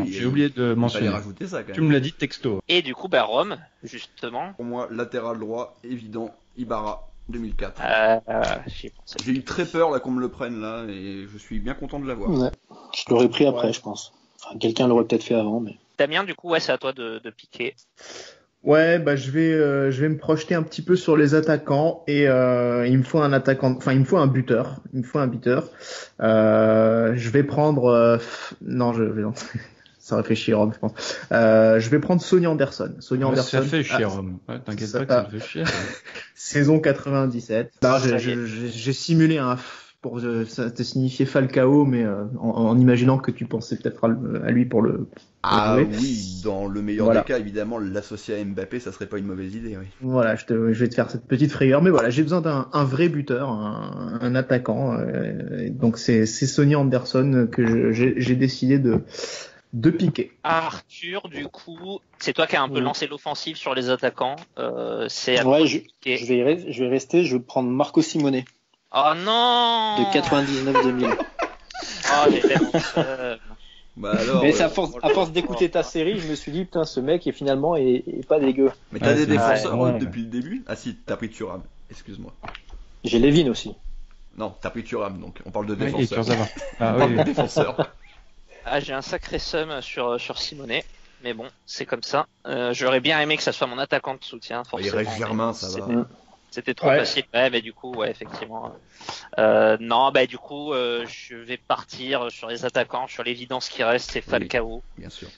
J'ai oublié de mentionner. Rajouter ça, quand même. Tu me l'as dit texto. Et du coup, Rome, justement. Pour moi, latéral droit, évident, Ibarra. 2004. J'ai eu très peur là qu'on me le prenne là et je suis bien content de l'avoir. Ouais. Je l'aurais pris après, je pense. Enfin, quelqu'un l'aurait peut-être fait avant, mais. Damien, du coup, c'est à toi de piquer. Ouais, je vais me projeter un petit peu sur les attaquants et il me faut un attaquant, enfin il me faut un buteur. Je vais prendre ça réfléchit Rome, je pense. Je vais prendre Sonny Anderson. Ça fait chier Rome. Ouais, t'inquiète pas que ça fait chier. Saison 97. J'ai simulé pour te signifier Falcao, mais en imaginant que tu pensais peut-être à lui pour le. Oui, dans le meilleur des cas, évidemment, l'associer à Mbappé, ça serait pas une mauvaise idée. Oui. Voilà, je vais te faire cette petite frayeur, mais voilà, j'ai besoin d'un vrai buteur, un attaquant. Donc c'est Sonny Anderson que j'ai décidé de piquer. Arthur, du coup, c'est toi qui as un peu lancé l'offensive sur les attaquants. C'est à je vais rester. Je vais prendre Marco Simone. Oh non. De 99-2000. Oh, j'ai tellement alors, mais à force d'écouter ta série, je me suis dit putain, ce mec est finalement pas dégueu. Mais t'as des défenseurs depuis le début. Ah si, t'as pris Thuram. Excuse-moi. J'ai Levin aussi. Non, t'as pris Thuram, donc on parle de défenseurs. Défenseur. J'ai un sacré seum sur Simone, mais bon, c'est comme ça. J'aurais bien aimé que ça soit mon attaquant de soutien, forcément. Il reste Germain, ça va. C'était trop facile. Ouais, du coup, effectivement. Non, du coup, je vais partir sur les attaquants. Sur l'évidence qui reste, c'est Falcao. Oui, bien sûr.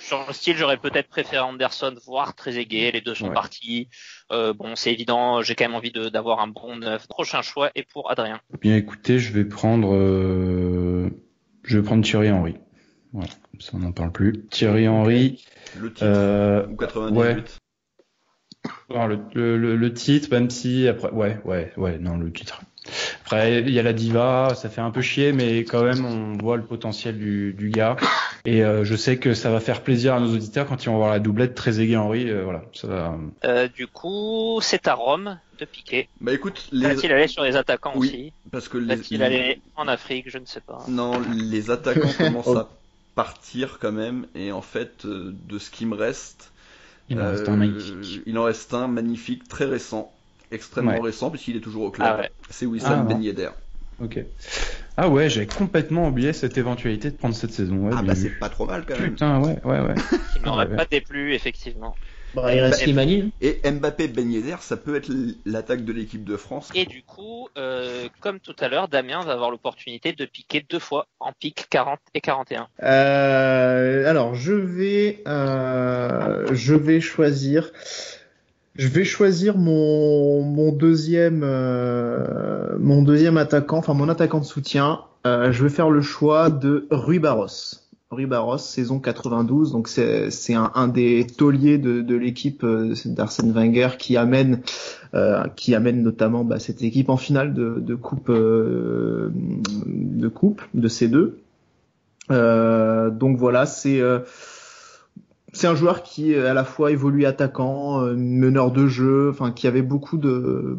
Sur le style, j'aurais peut-être préféré Anderson, voire Trezeguet. Les deux sont partis. C'est évident. J'ai quand même envie d'avoir un bon neuf. Prochain choix est pour Adrien. Bien, écoutez, je vais prendre Thierry Henry. Voilà, ça on n'en parle plus. Thierry Henry. Le titre ou 98. Ouais. Non, le titre, même si après, le titre. Après, il y a la diva, ça fait un peu chier, mais quand même, on voit le potentiel du gars. Et je sais que ça va faire plaisir à nos auditeurs quand ils vont voir la doublette Trezeguet-Henry. Voilà, ça va. Du coup, c'est à Rome de piquer. Écoute, peut-être il allait sur les attaquants aussi. Parce que peut-être qu'il allait en Afrique, je ne sais pas. Non, les attaquants commencent à partir quand même. Et en fait, de ce qui me reste. Il en reste un magnifique. Il en reste un magnifique, très récent, extrêmement récent, puisqu'il est toujours au club. C'est Wissam Ben Yedder. Ok. Ah ouais, j'avais complètement oublié cette éventualité de prendre cette saison. Ouais, Ah bien bah vu. c'est pas trop mal quand même. Putain, ouais. Qui m'aurait Ouais. pas déplu, effectivement. Bah, il reste Slimani. Et Mbappé Ben Yedder, ça peut être l'attaque de l'équipe de France. Et du coup, comme tout à l'heure, Damien va avoir l'opportunité de piquer 2 fois en pique 40 et 41. Alors, je vais choisir mon deuxième attaquant, enfin mon attaquant de soutien. Je vais faire le choix de Rui Barros. Rui Barros, saison 92, donc c'est un des tauliers de l'équipe d'Arsène Wenger qui amène notamment cette équipe en finale de coupe de C2. Donc voilà, c'est un joueur qui à la fois évolue attaquant, meneur de jeu, enfin qui avait beaucoup de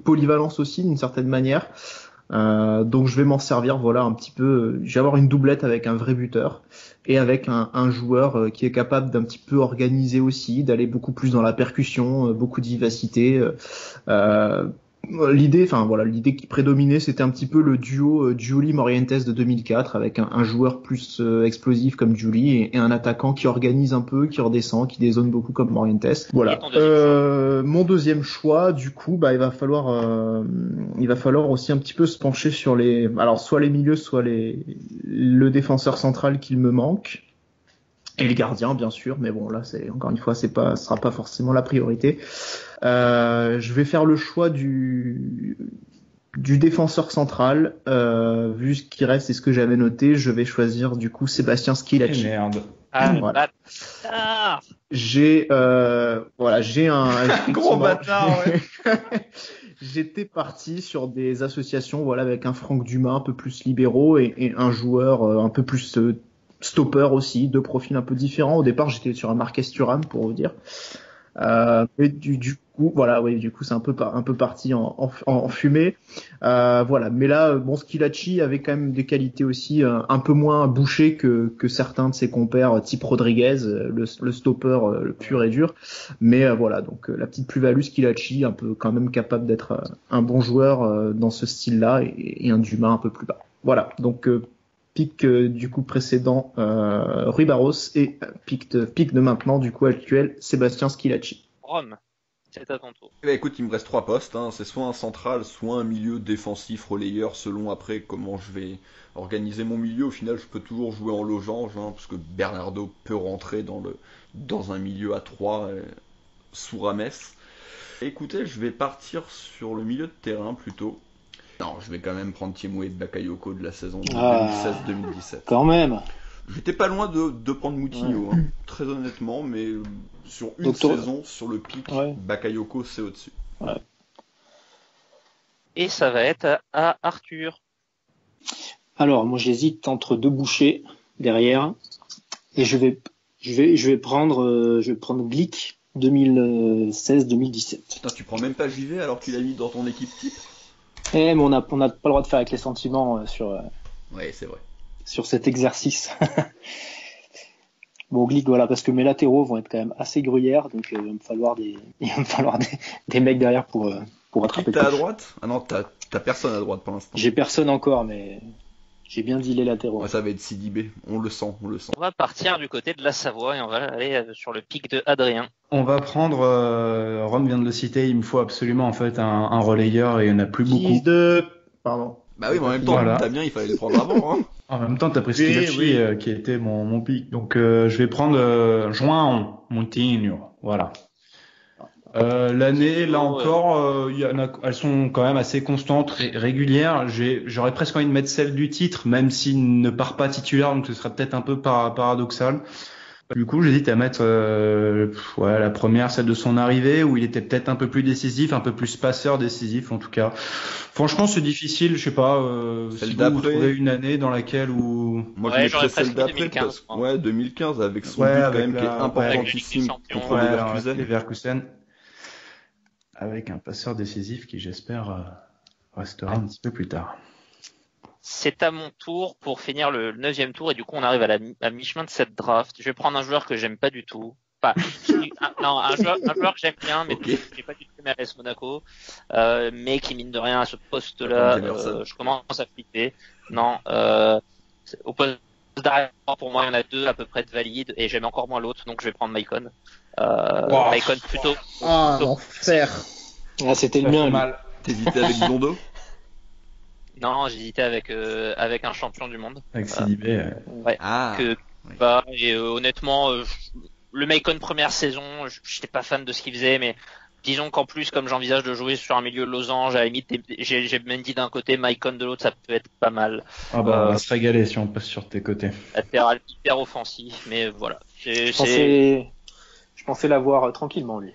polyvalence aussi d'une certaine manière. Donc je vais m'en servir, voilà, un petit peu. Je vais avoir une doublette avec un vrai buteur et avec un joueur qui est capable d'un petit peu organiser aussi, d'aller beaucoup plus dans la percussion, beaucoup de vivacité. L'idée qui prédominait, c'était un petit peu le duo Giuli-Morientes de 2004 avec un joueur plus explosif comme Giuli et un attaquant qui organise un peu, qui redescend, qui dézone beaucoup comme Morientes. Voilà. Et ton deuxième Mon deuxième choix, du coup, il va falloir aussi un petit peu se pencher sur soit les milieux, soit le défenseur central qu'il me manque. Et les gardiens, bien sûr, mais bon, là, encore une fois, ce sera pas forcément la priorité. Je vais faire le choix du défenseur central, vu ce qui reste et ce que j'avais noté, je vais choisir du coup Sébastien Schillaci. Merde. Ah, Voilà. bâtard. J'ai un Gros bâtard, ouais. J'étais parti sur des associations, voilà, avec un Franck Dumas un peu plus libéraux et un joueur un peu plus stopper aussi, deux profils un peu différents. Au départ, j'étais sur un Marquez Thuram pour vous dire. Mais du coup, voilà, oui, du coup, c'est un peu parti en fumée. Voilà. Mais là, bon, Schillaci avait quand même des qualités aussi un peu moins bouchées que certains de ses compères, type Rodriguez, le stopper le pur et dur. Mais voilà, donc la petite plus-value Schillaci, un peu quand même capable d'être un bon joueur dans ce style-là et un Dumas un peu plus bas. Voilà. Donc pic du coup précédent Rui Barros et pic de maintenant du coup actuel Sébastien Schillaci. Rome, c'est à ton tour. Eh ben, écoute, il me reste 3 postes, hein. C'est soit un central, soit un milieu défensif relayeur, selon après comment je vais organiser mon milieu. Au final, je peux toujours jouer en losange, hein, parce que Bernardo peut rentrer dans un milieu à 3 sous Rames. Écoutez, je vais partir sur le milieu de terrain plutôt. Non, je vais quand même prendre Thiemoué Bakayoko de la saison 2016-2017. Quand même. J'étais pas loin de prendre Moutinho, hein, très honnêtement, mais sur une saison, sur le pic, Bakayoko c'est au-dessus. Ouais. Et ça va être à Arthur. Alors, moi j'hésite entre deux bouchers derrière, et je vais prendre Glick 2016-2017. Putain, tu prends même pas JV alors qu'il a mis dans ton équipe type. Mais on n'a pas le droit de faire avec les sentiments sur. Ouais, c'est vrai. Sur cet exercice. Bon, Glick, voilà, parce que mes latéraux vont être quand même assez gruyères, donc il va me falloir des mecs derrière pour attraper. T'as à droite ? Ah non, t'as personne à droite pour l'instant. J'ai personne encore, mais j'ai bien dit les latéraux. Ouais, ça va être Sidibé, on le sent. On va partir du côté de la Savoie et on va aller sur le pic de Adrien. On va prendre, Ron vient de le citer, il me faut absolument en fait un relayeur et il n'y en a plus beaucoup. Pardon. Bah oui, mais en même temps, voilà. T'as bien, il fallait le prendre avant. Hein. En même temps, t'as pris Schillaci qui était mon pic. Donc je vais prendre João Moutinho. Voilà. L'année, là encore, elles sont quand même assez constantes, régulières. J'aurais presque envie de mettre celle du titre, même s'il ne part pas titulaire, donc ce serait peut-être un peu paradoxal. Du coup, j'hésite à mettre la première, celle de son arrivée, où il était peut-être un peu plus décisif, un peu plus passeur décisif en tout cas. Franchement, c'est difficile, je sais pas, si vous trouvez une année dans laquelle où... Moi, je mettrais celle d'après, 2015, avec son but quand même qui est importantissime contre Leverkusen. Avec un passeur décisif qui, j'espère, restera un petit peu plus tard. C'est à mon tour pour finir le 9e tour et du coup on arrive à mi-chemin de cette draft. Je vais prendre un joueur que j'aime pas du tout. Enfin, un joueur que j'aime bien, mais que j'ai pas du tout MLS Monaco, mais qui mine de rien à ce poste-là, je commence à flipper. Non, au poste d'arrière, pour moi, il y en a deux à peu près de valides, et j'aime encore moins l'autre, donc je vais prendre Maicon. Maicon plutôt. Ah, l'enfer. Ah, c'était le mien. mal. T'hésitais avec Blondo? Non, j'hésitais avec un champion du monde. Avec CDB. Ouais. Ah. Et honnêtement, le Maicon première saison, j'étais pas fan de ce qu'il faisait, mais disons qu'en plus, comme j'envisage de jouer sur un milieu de losange, à la limite, j'ai Mendy d'un côté, Maicon de l'autre, ça peut être pas mal. Ah bah, on va se régaler si on passe sur tes côtés. Latéral hyper offensif, mais voilà. Je pensais l'avoir tranquillement, lui.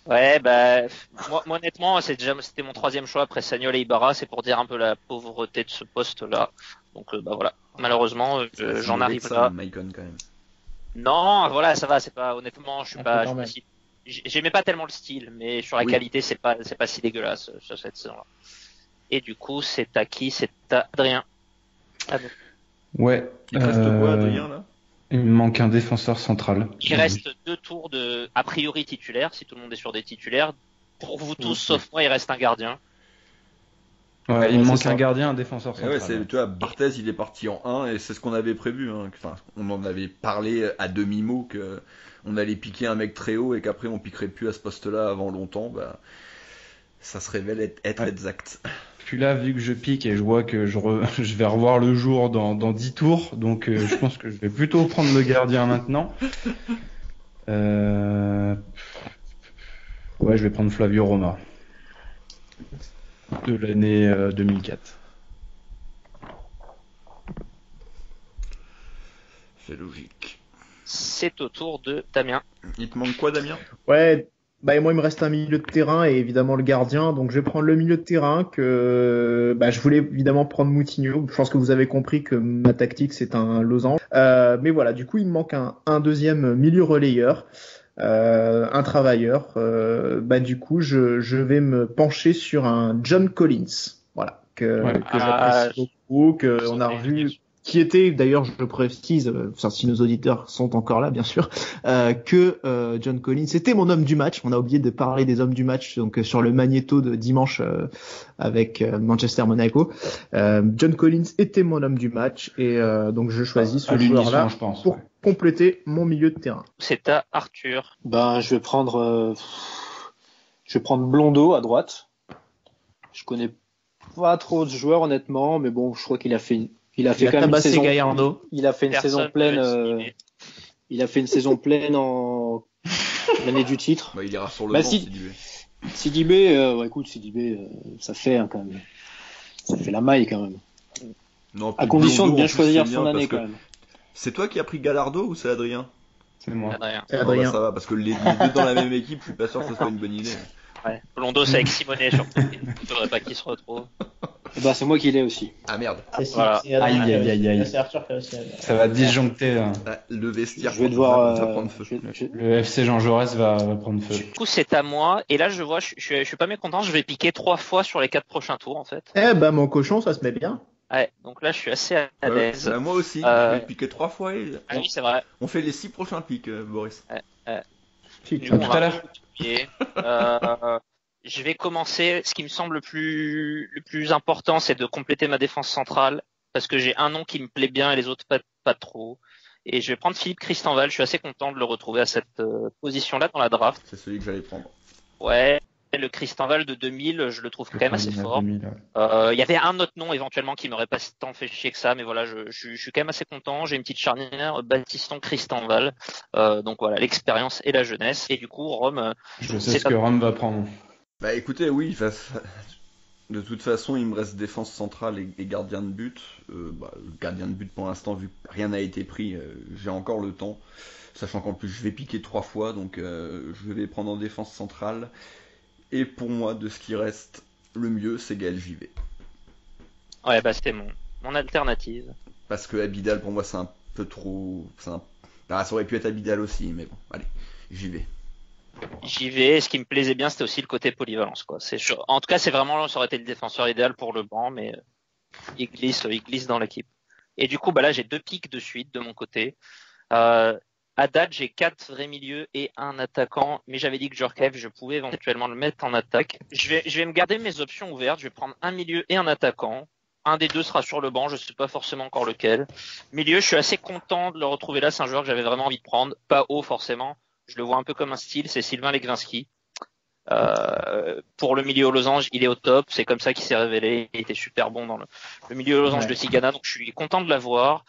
Ouais, bah, moi honnêtement, c'était mon troisième choix après Sagnol et Ibarra, c'est pour dire un peu la pauvreté de ce poste-là. Donc, bah voilà. Malheureusement, j'en arrive là. Maicon, quand même. Non, voilà, ça va, c'est pas, honnêtement, j'aimais pas tellement le style, mais sur la qualité, c'est pas si dégueulasse, sur cette saison-là. Et du coup, c'est à qui? C'est à Adrien. Ah bon. Ouais. Il te reste quoi, Adrien, là? Il me manque un défenseur central. Il reste 2 tours a priori titulaires, si tout le monde est sur des titulaires. Pour vous tous, sauf moi, il reste un gardien. Ouais, il me manque un gardien, un défenseur central. Ouais, tu vois, Barthez, il est parti en 1 et c'est ce qu'on avait prévu. Hein. Enfin, on en avait parlé à demi-mot qu'on allait piquer un mec très haut et qu'après on piquerait plus à ce poste-là avant longtemps. Bah, ça se révèle être exact. Puis là, vu que je pique et je vois que je vais revoir le jour dans 10 tours, donc je pense que je vais plutôt prendre le gardien maintenant. Ouais, je vais prendre Flavio Roma. De l'année 2004. C'est logique. C'est au tour de Damien. Il te manque quoi, Damien? Ouais, bah moi il me reste un milieu de terrain et évidemment le gardien, donc je vais prendre le milieu de terrain que je voulais évidemment prendre Moutinho. Je pense que vous avez compris que ma tactique c'est un losange. Mais voilà, du coup il me manque un deuxième milieu relayeur. Un travailleur, du coup je vais me pencher sur un John Collins, voilà, que j'apprécie beaucoup, que on a revu, qui était d'ailleurs, je précise, si nos auditeurs sont encore là bien sûr, que John Collins était mon homme du match. On a oublié de parler des hommes du match, donc sur le magnéto de dimanche avec Manchester Monaco. John Collins était mon homme du match et donc je choisis ce joueur-là pour compléter mon milieu de terrain. C'est à Arthur. Je vais prendre Blondo à droite. Je connais pas trop ce joueur honnêtement, mais bon, je crois qu'il a fait quand même une saison. Gallardo. Il a fait une saison pleine. Il a fait une saison pleine en l'année du titre. Bah, il ira sur le banc, Sidibé, écoute, Sidibé, ça fait quand même. Ça fait la maille quand même. Non, à condition de bien choisir son année quand même. C'est toi qui as pris Gallardo ou c'est Adrien? C'est moi. Adrien. C'est Adrien. Ça va, parce que les deux dans la même équipe, je suis pas sûr que ce soit une bonne idée. Ouais. Blondo, c'est avec Simonet, surtout. Il faudrait pas qu'il se retrouve. C'est moi qui l'ai aussi. Ah merde. Voilà. Aïe. C'est Arthur qui a aussi. Ça va disjoncter. Le vestiaire Je vais devoir va prendre feu. Le FC Jean Jaurès va prendre feu. Du coup, c'est à moi. Et là, je vois, je suis pas mécontent. Je vais piquer 3 fois sur les 4 prochains tours, en fait. Mon cochon, ça se met bien. Ouais. Donc là, je suis assez à l'aise. Moi aussi. Je vais piquer 3 fois. Ah oui, c'est vrai. On fait les 6 prochains pics, Boris. Du coup, tout à l'heure. Je vais commencer. Ce qui me semble le plus important, c'est de compléter ma défense centrale parce que j'ai un nom qui me plaît bien et les autres pas trop. Et je vais prendre Philippe Christenval. Je suis assez content de le retrouver à cette position-là dans la draft. C'est celui que j'allais prendre. Ouais. Le Christenval de 2000, je le trouve quand même assez fort. Il y avait un autre nom éventuellement qui m'aurait pas tant fait chier que ça, mais voilà, je suis quand même assez content. J'ai une petite charnière, Baptiston Christenval. Donc voilà, l'expérience et la jeunesse. Et du coup, Rome. Je sais ce que Rome va prendre. Bah écoutez, oui, de toute façon, il me reste défense centrale et gardien de but. Gardien de but pour l'instant, vu que rien n'a été pris, j'ai encore le temps. Sachant qu'en plus, je vais piquer 3 fois, donc je vais prendre en défense centrale. Et pour moi, de ce qui reste, le mieux, c'est Gaël JV. Ouais, c'était mon alternative. Parce que Abidal, pour moi, c'est un peu trop... ça aurait pu être Abidal aussi, mais bon, allez, j'y vais. Ce qui me plaisait bien, c'était aussi le côté polyvalence, quoi. En tout cas, ça aurait été le défenseur idéal pour le banc, mais il glisse dans l'équipe. Et du coup, là, j'ai 2 pics de suite de mon côté. À date, j'ai 4 vrais milieux et un attaquant, mais j'avais dit que Djurkaev, je pouvais éventuellement le mettre en attaque. Je vais me garder mes options ouvertes. Je vais prendre un milieu et un attaquant. Un des deux sera sur le banc, je sais pas forcément encore lequel. Milieu, je suis assez content de le retrouver là. C'est un joueur que j'avais vraiment envie de prendre. Pas haut forcément. Je le vois un peu comme un style. C'est Sylvain Legwinski. Pour le milieu aux losanges, il est au top. C'est comme ça qu'il s'est révélé. Il était super bon dans le milieu aux losanges de Tigana. Donc je suis content de l'avoir.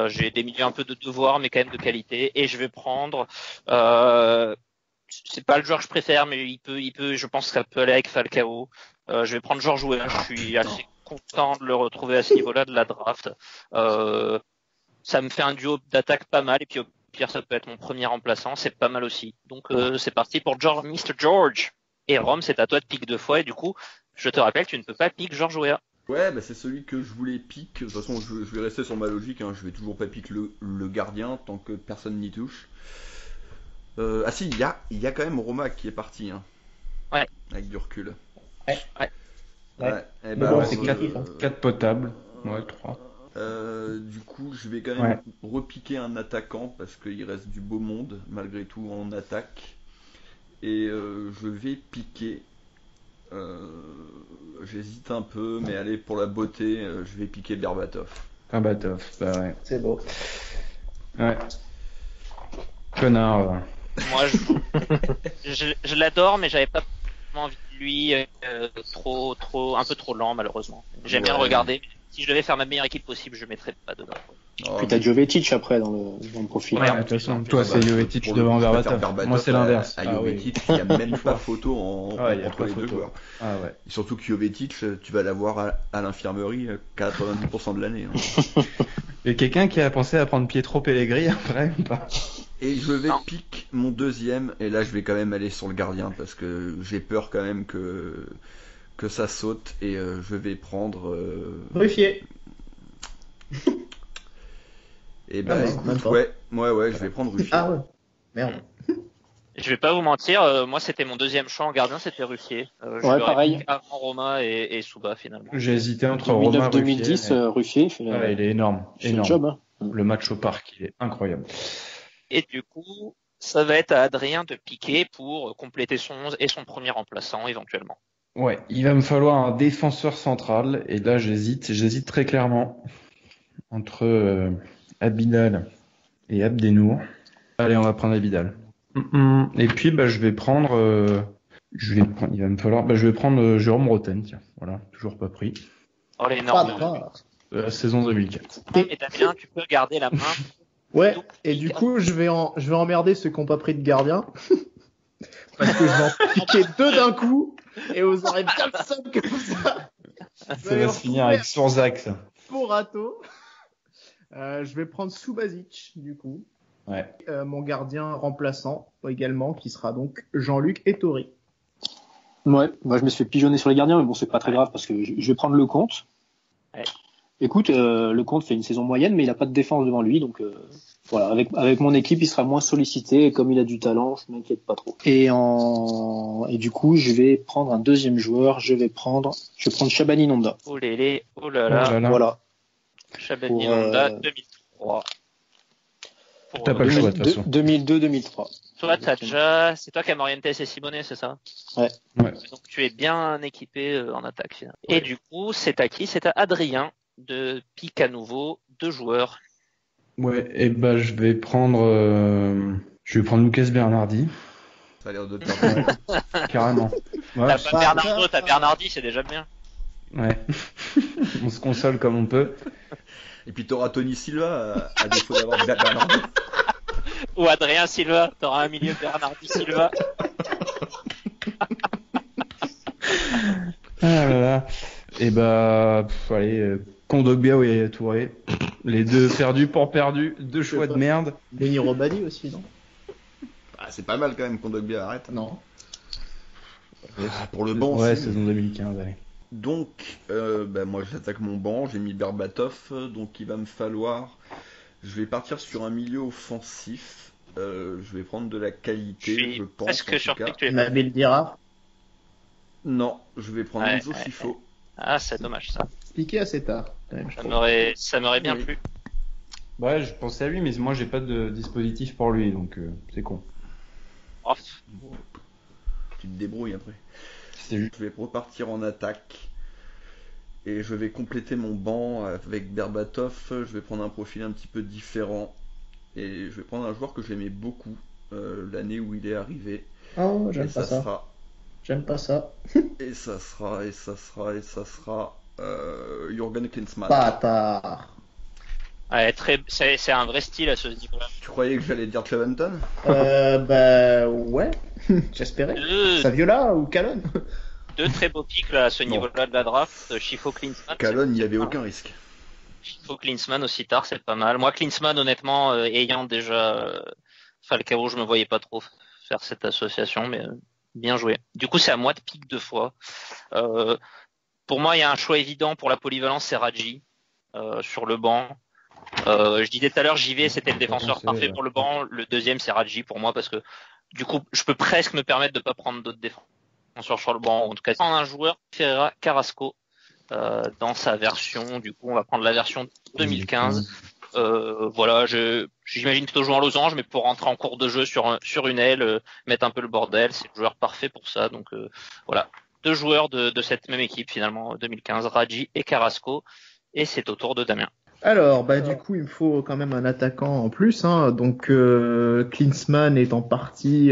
J'ai des milieux un peu de devoir, mais quand même de qualité. Et je vais prendre. C'est pas le joueur que je préfère, mais il peut. Je pense que ça peut aller avec Falcao. Je vais prendre Georges Weah. Je suis assez content de le retrouver à ce niveau-là de la draft. Ça me fait un duo d'attaque pas mal. Et puis au pire, ça peut être mon premier remplaçant. C'est pas mal aussi. Donc c'est parti pour Mr. George. Et Rome, c'est à toi de pique 2 fois. Et du coup, je te rappelle, tu ne peux pas pique Georges Weah. Ouais, bah c'est celui que je voulais pique. De toute façon, je vais rester sur ma logique. Hein. Je vais toujours pas pique le gardien tant que personne n'y touche. Ah si, il y a quand même Roma qui est parti. Hein. Ouais. Avec du recul. Ouais. Et Mais bon, c'est 4 potables. Ouais, 3. Du coup, je vais quand même repiquer un attaquant parce qu'il reste du beau monde malgré tout en attaque. Et je vais piquer. J'hésite un peu, mais allez, pour la beauté, je vais piquer Berbatov. Berbatov, bah ouais. C'est beau. Ouais. Connard. Moi, je l'adore, mais j'avais pas envie de lui. Un peu trop lent, malheureusement. J'aime bien le regarder. Mais si je devais faire ma meilleure équipe possible, je ne mettrais pas dedans. Puis t'as Jovetic après dans le profil. Ouais, de toute façon, toi c'est Jovetic devant Berbatov. Moi c'est l'inverse. À Jovetic, il n'y a même pas photo entre les deux joueurs. Ah ouais. Et surtout que Jovetic, tu vas l'avoir à l'infirmerie 90% de l'année. Hein. Et quelqu'un qui a pensé à prendre Pietro Pellegrini après ou pas? Et je vais pique mon deuxième, et là je vais quand même aller sur le gardien parce que j'ai peur quand même que ça saute, et je vais prendre Ruffier. Et bah écoute, ouais, je vais prendre Ruffier. Ah ouais. Merde. Je vais pas vous mentir, moi c'était mon deuxième choix en gardien, c'était Ruffier. Ouais, pareil. Avant Roma et Souba finalement. J'ai hésité entre Roma et 2010, Ruffier. Il est énorme. Le job, hein. Le match au parc, il est incroyable. Et du coup, ça va être à Adrien de piquer pour compléter son 11 et son premier remplaçant éventuellement. Ouais, il va me falloir un défenseur central, et là j'hésite très clairement entre Abidal et Abdenour. Allez, on va prendre Abidal. Et puis je vais prendre Jérôme Roten, tiens, voilà, toujours pas pris. Oh l'énorme. Saison 2004. Et Damien, tu peux garder la main. Ouais, et du coup, je vais emmerder ceux qui n'ont pas pris de gardien. Parce que je vais en piquer 2 d'un coup, et vous aurez bien le seum comme ça. Ça va se finir avec Sourzac, ça. Pour Rato. Je vais prendre Subasic, du coup. Ouais. Mon gardien remplaçant, également, qui sera donc Jean-Luc Ettori. Ouais, moi je me suis fait pigeonner sur les gardiens, mais bon, c'est pas très grave parce que je vais prendre Lecomte. Ouais. Écoute, Lecomte fait une saison moyenne, mais il a pas de défense devant lui, donc voilà, avec mon équipe, il sera moins sollicité, et comme il a du talent, je m'inquiète pas trop. Et du coup, je vais prendre un deuxième joueur, je vais prendre Shabani Nonda. Oh lélé, oh là là. Voilà. Shabani Nonda, 2003. T'as pas le choix, de toute façon. 2002-2003. Toi, c'est toi qui as Morientes et Simone, c'est ça? Ouais. Donc tu es bien équipé en attaque finalement. Ouais. Et du coup, c'est à qui? C'est à Adrien de pique à nouveau 2 joueurs. Ouais, et je vais prendre Lucas Bernardi. Ça a l'air de te carrément. Ouais, t'as pas Bernardo, t'as Bernardi, c'est déjà bien. Ouais. On se console comme on peut. Et puis t'auras Tony Silva à défaut d'avoir Bernardo. Ou Adrien Silva, t'auras un milieu Bernardi Silva. Ah là là. Et allez, Kondogbia et Touré. Les deux perdus pour perdus, 2 choix de merde. Denis Robadi aussi, non? Ah, c'est pas mal quand même, Kondogbia, arrête. Non. Pour le banc, ouais, si. saison 2015, allez. Donc, moi j'attaque mon banc, j'ai mis Berbatov, donc il va me falloir. Je vais partir sur un milieu offensif. Je vais prendre de la qualité, je pense. Est-ce que surpris que tu aies Nabil Dira? Non, je vais prendre Enzo Sifo. Ah, c'est dommage ça. Piqué assez tard. Ça m'aurait bien plu. Ouais, je pensais à lui, mais moi j'ai pas de dispositif pour lui, donc c'est con. Off. Tu te débrouilles après. C'est juste. Je vais repartir en attaque. Et je vais compléter mon banc avec Berbatov. Je vais prendre un profil un petit peu différent. Et je vais prendre un joueur que j'aimais beaucoup l'année où il est arrivé. Oh, Et j'aime pas ça. sera. J'aime pas ça. Et ça sera. Jürgen Klinsmann. Bâtard. Ouais, c'est un vrai style à ce niveau-là. Tu croyais que j'allais dire Cleventon? Bah ouais, j'espérais. Saviola ou Calonne? Deux très beaux pics là, à ce Non. niveau-là de la draft. Schifo Klinsmann. Calonne, il n'y avait aucun risque. Schifo Klinsmann aussi tard, c'est pas mal. Moi, Klinsmann, honnêtement, ayant déjà Falcao, je me voyais pas trop faire cette association, mais bien joué. Du coup, c'est à moi de pique 2 fois. Pour moi, il y a un choix évident pour la polyvalence, c'est Radji sur le banc. Je disais tout à l'heure, JV, c'était le défenseur parfait pour le banc. Le deuxième, c'est Radji pour moi parce que du coup, je peux presque me permettre de pas prendre d'autres défenseurs sur le banc. En tout cas, prendre un joueur, Ferreira Carrasco, dans sa version. Du coup, on va prendre la version 2015. Voilà, j'imagine plutôt jouer en losange, mais pour rentrer en cours de jeu sur une aile, mettre un peu le bordel, c'est le joueur parfait pour ça. Donc voilà, 2 joueurs de cette même équipe finalement, 2015, Radji et Carrasco. Et c'est au tour de Damien. Alors, bah du coup, il me faut quand même un attaquant en plus. Hein. Donc, Klinsmann étant parti,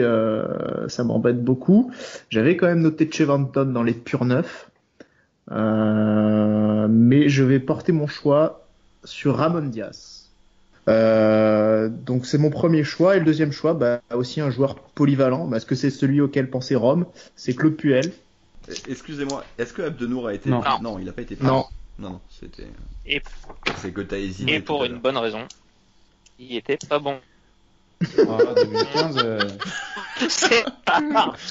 ça m'embête beaucoup. J'avais quand même noté Chevanton dans les purs neufs. Mais je vais porter mon choix sur Ramon Diaz. Donc, c'est mon premier choix. Et le deuxième choix, bah aussi un joueur polyvalent. Parce que c'est celui auquel pensait Rome. C'est Claude Puel. Excusez-moi, est-ce que Abdenour a été Non. pris? Non, il n'a pas été pris. Non. Non, c'était. Et, C'est que t'as hésité. et pour tout à une l'heure. bonne raison, il était pas bon. 2015, C'est pas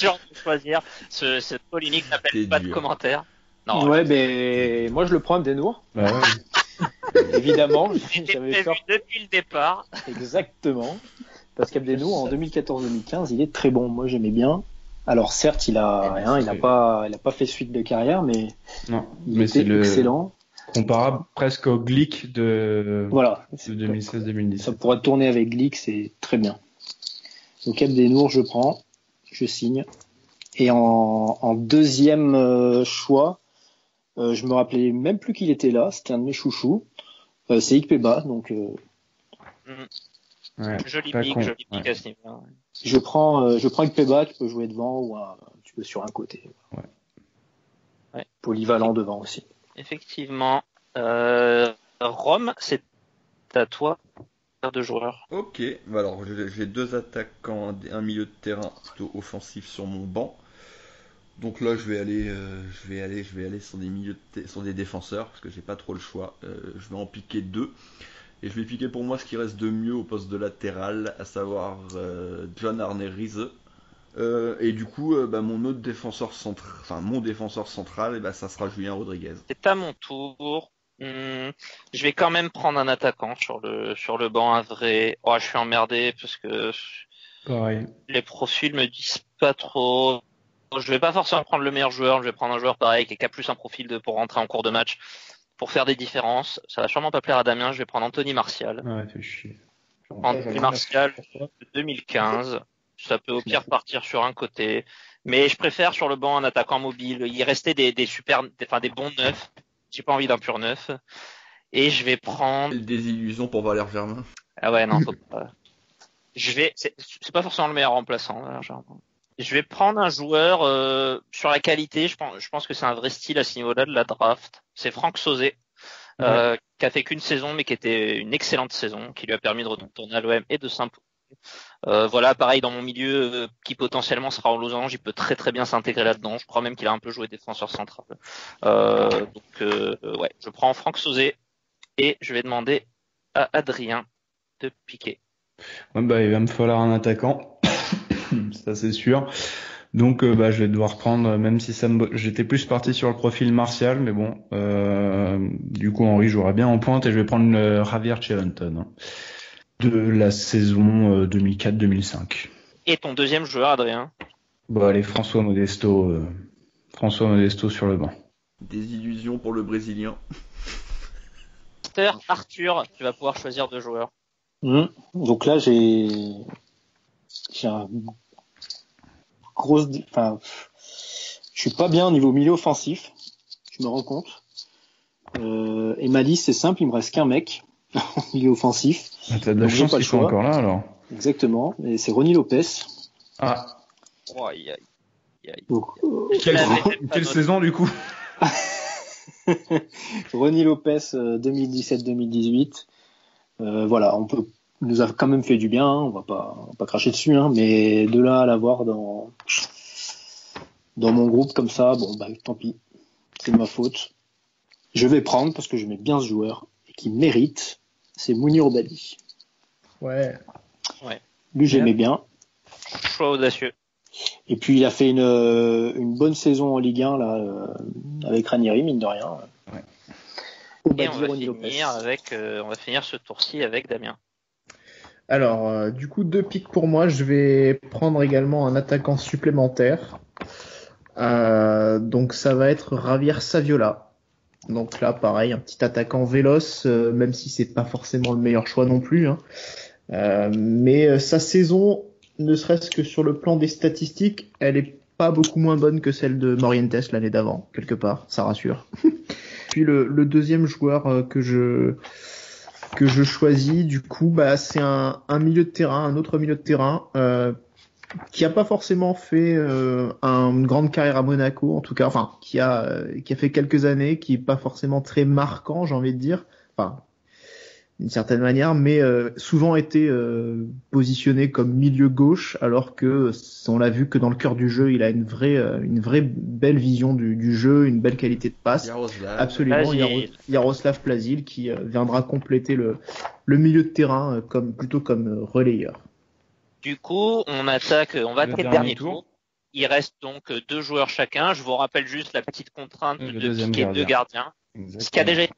dur de choisir. Cette polémique n'appelle T'es pas dur. de commentaires. Non, Ouais, mais moi je le prends Abdenour. bah ouais. Évidemment, c'était j'avais prévu peur depuis le départ. exactement. Parce qu'Abdenour, en 2014-2015, il est très bon. Moi, j'aimais bien. Alors, certes, il a pas fait suite de carrière, mais Non, il mais était c'est le excellent. comparable presque au Glick de Voilà. 2016-2017. Ça pourrait tourner avec Glick, c'est très bien. Donc, Abdenour, je prends. Je signe. Et en deuxième choix, je me rappelais même plus qu'il était là. C'était un de mes chouchous. C'est Ikpeba. Donc, Ouais, Joli pas pic con. à ce niveau-là. je prends Ikpeba qui peut jouer devant ou un petit peu sur un côté. Ouais. Ouais. Polyvalent devant aussi. Effectivement. Rome, c'est à toi de joueurs. Ok, bah alors j'ai 2 attaquants, un milieu de terrain plutôt offensif sur mon banc. Donc là je vais aller sur des sur des défenseurs parce que j'ai pas trop le choix. Je vais en piquer 2 et je vais piquer pour moi ce qui reste de mieux au poste de latéral, à savoir John Arne Riise. Et du coup mon autre défenseur central, mon défenseur central, ça sera Julien Rodriguez. C'est à mon tour. Je vais quand même prendre un attaquant sur le banc, un vrai. Oh, je suis emmerdé parce que Pareil. les profils me disent pas trop. Je vais pas forcément prendre le meilleur joueur, je vais prendre un joueur pareil qui a plus un profil pour rentrer en cours de match, pour faire des différences. Ça va sûrement pas plaire à Damien, je vais prendre Anthony Martial. Ouais, fais chier. Anthony Martial de 2015. Ça peut au pire partir sur un côté. Mais je préfère sur le banc un attaquant mobile. Il restait des bons neufs. J'ai pas envie d'un pur neuf. Et je vais prendre. Quelle désillusion pour Valère Germain. Ah ouais, non, faut pas. C'est pas forcément le meilleur remplaçant, Valère Germain. Je vais prendre un joueur sur la qualité. Je pense que c'est un vrai style à ce niveau-là de la draft. C'est Franck Sauzet, qui a fait qu'une saison, mais qui était une excellente saison, qui lui a permis de retourner à l'OM et de s'imposer. Voilà, pareil dans mon milieu, qui potentiellement sera en losange, il peut très très bien s'intégrer là-dedans. Je crois même qu'il a un peu joué défenseur central. Ouais, je prends Franck Sauzet et je vais demander à Adrien de piquer. Ouais, il va me falloir un attaquant, ça c'est sûr. Donc je vais devoir prendre, même si j'étais plus parti sur le profil Martial, mais bon, du coup Henri jouera bien en pointe et je vais prendre Javier Chevanton, hein, de la saison 2004-2005. Et ton deuxième joueur, Adrien? Allez, François Modesto sur le banc. Désillusion pour le Brésilien. starter, Arthur, tu vas pouvoir choisir 2 joueurs. Donc là, j'ai un enfin, je suis pas bien au niveau milieu offensif. Je me rends compte. Et ma liste, c'est simple, il me reste qu'un mec au milieu offensif. T'as de la chance qu'ils soient encore là, alors. Exactement. Et c'est Ronnie Lopez. Ah. Oh, aïe, aïe, aïe. Donc, Quelle saison, du coup? Ronnie Lopez 2017-2018. Voilà, il nous a quand même fait du bien, hein, on va pas cracher dessus, hein, mais de là à l'avoir dans mon groupe comme ça, bon bah tant pis, c'est de ma faute. Je vais prendre parce que j'aimais bien ce joueur et qui mérite, c'est Mounir Obadi. Ouais. Lui j'aimais bien. Choix audacieux. Et puis il a fait une bonne saison en Ligue 1 là avec Ranieri, mine de rien. Ouais. Et on va finir ce tour-ci avec Damien. Alors, du coup, 2 pics pour moi. Je vais prendre également un attaquant supplémentaire. Donc, ça va être Javier Saviola. Donc là, pareil, un petit attaquant véloce, même si c'est pas forcément le meilleur choix non plus. Hein. Mais sa saison, ne serait-ce que sur le plan des statistiques, elle est pas beaucoup moins bonne que celle de Morientes l'année d'avant, quelque part. Ça rassure. Puis le deuxième joueur que je choisis, du coup, bah c'est un milieu de terrain, un autre milieu de terrain qui a pas forcément fait une grande carrière à Monaco, en tout cas, enfin qui a fait quelques années, qui est pas forcément très marquant, j'ai envie de dire, enfin d'une certaine manière, mais souvent été positionné comme milieu gauche, alors que on l'a vu que dans le cœur du jeu, il a une vraie belle vision du jeu, une belle qualité de passe. Absolument, Jaroslav Plazil qui viendra compléter le milieu de terrain plutôt comme relayeur. Du coup, on va attaquer le dernier tour. Il reste donc 2 joueurs chacun. Je vous rappelle juste la petite contrainte de piquer 2 gardiens. Ce qui a déjà été